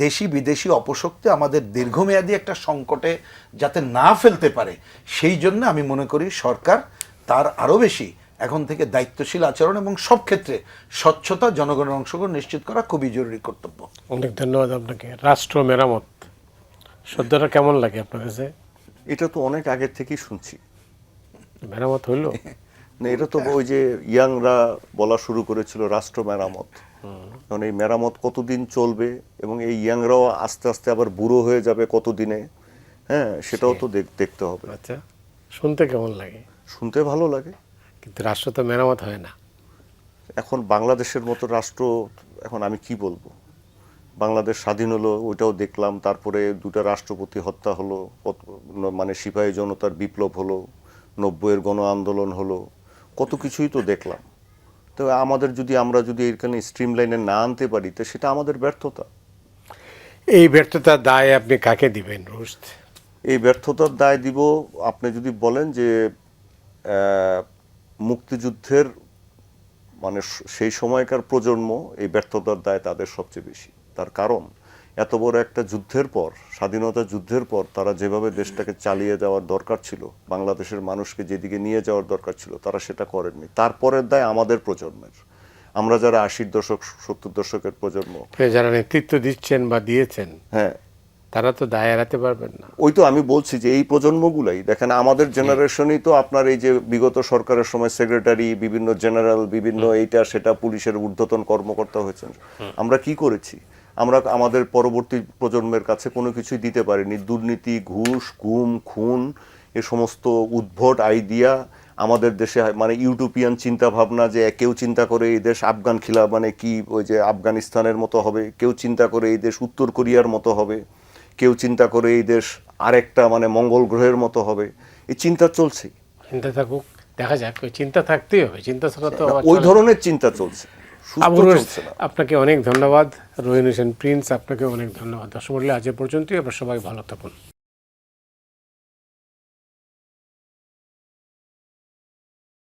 দেশি বিদেশি অপশক্তি আমাদের দীর্ঘমেয়াদী একটা সংকটে যাতে না ফেলতে পারে, সেই জন্য আমি মনে করি সরকার তার আরও বেশি এখন থেকে দায়িত্বশীল আচরণ এবং সব ক্ষেত্রে স্বচ্ছতা, জনগণের অংশগ্রহণ নিশ্চিত করা খুবই জরুরি কর্তব্য। অনেক ধন্যবাদ আপনাকে। রাষ্ট্র মেরামত শব্দটা কেমন লাগে আপনার কাছে? এটা তো অনেক আগে থেকেই শুনছি। মেরামত হইল না, এটা তো ওই যে ইয়াংরা বলা শুরু করেছিল রাষ্ট্র মেরামত। এখন এই মেরামত কতদিন চলবে, এবং এই ইয়াংরাও আস্তে আস্তে আবার বুড়ো হয়ে যাবে কতদিনে, হ্যাঁ সেটাও তো দেখতে হবে। আচ্ছা, শুনতে কেমন লাগে? শুনতে ভালো লাগে, কিন্তু রাষ্ট্র তো মেরামত হয় না। এখন বাংলাদেশের মতো রাষ্ট্র, এখন আমি কি বলবো, বাংলাদেশ স্বাধীন হলো ওইটাও দেখলাম, তারপরে 2টা রাষ্ট্রপতি হত্যা হলো, মানে সিপাহী জনতার বিপ্লব হলো, 90-এর গণ আন্দোলন হলো, কত কিছুই তো দেখলাম। তো আমরা যদি এখানে স্ট্রিম লাইনে না আনতে পারি, তো সেটা আমাদের ব্যর্থতা। এই ব্যর্থতার দায় আপনি কাকে দিবেন রুশদ? এই ব্যর্থতার দায় দিব, আপনি যদি বলেন যে মুক্তিযুদ্ধের মানে সেই সময়কার প্রজন্ম, এই ব্যর্থতার দায় তাদের সবচেয়ে বেশি। তার কারণ এত বড় একটা যুদ্ধের পর, স্বাধীনতা যুদ্ধের পর তারা যেভাবে দেশটাকে চালিয়ে যাওয়ার দরকার ছিল, বাংলাদেশের মানুষকে যেদিকে নিয়ে যাওয়ার দরকার ছিল, তারা সেটা করেননি। তারপরের দায় আমাদের প্রজন্মের, আমরা যারা 80-র দশক 70 দশকের প্রজন্ম, যারা নেতৃত্ব দিচ্ছেন বা দিয়েছেন, হ্যাঁ তারা তো দায় এড়াতে পারবেন না। ওই তো আমি বলছি যে এই প্রজন্মগুলাই দেখেন, আমাদের জেনারেশনই তো আপনার এই যে বিগত সরকারের সময় সেক্রেটারি, বিভিন্ন জেনারেল, বিভিন্ন এইটা সেটা পুলিশের ঊর্ধ্বতন কর্মকর্তা হয়েছেন। আমরা কি করেছি? আমরা আমাদের পরবর্তী প্রজন্মের কাছে কোনো কিছুই দিতে পারিনি। দুর্নীতি, ঘুষ, গুম, খুন, এ সমস্ত উদ্ভট আইডিয়া আমাদের দেশে মানে ইউটোপিয়ান চিন্তা ভাবনা, যে কেউ চিন্তা করে এই দেশ আফগান খিলা মানে কি ওই যে আফগানিস্তানের মতো হবে, কেউ চিন্তা করে এই দেশ উত্তর কোরিয়ার মতো হবে, কেউ চিন্তা করে এই দেশ আরেকটা মানে মঙ্গল গ্রহের মতো হবে। এই চিন্তা চলছে, চিন্তা থাকুক, দেখা যাক। ওই চিন্তা থাকতেই হবে, চিন্তা থাকা তো আবার ওই ধরনের চিন্তা চলছে, সুস্থ আবুল চলছে না। আপনাকে অনেক ধন্যবাদ। রহিন হোসেন প্রিন্স, আপনাকে অনেক ধন্যবাদ। দর্শক মণ্ডলী, আজ এ পর্যন্তই। আপনারা সবাই ভালো থাকুন।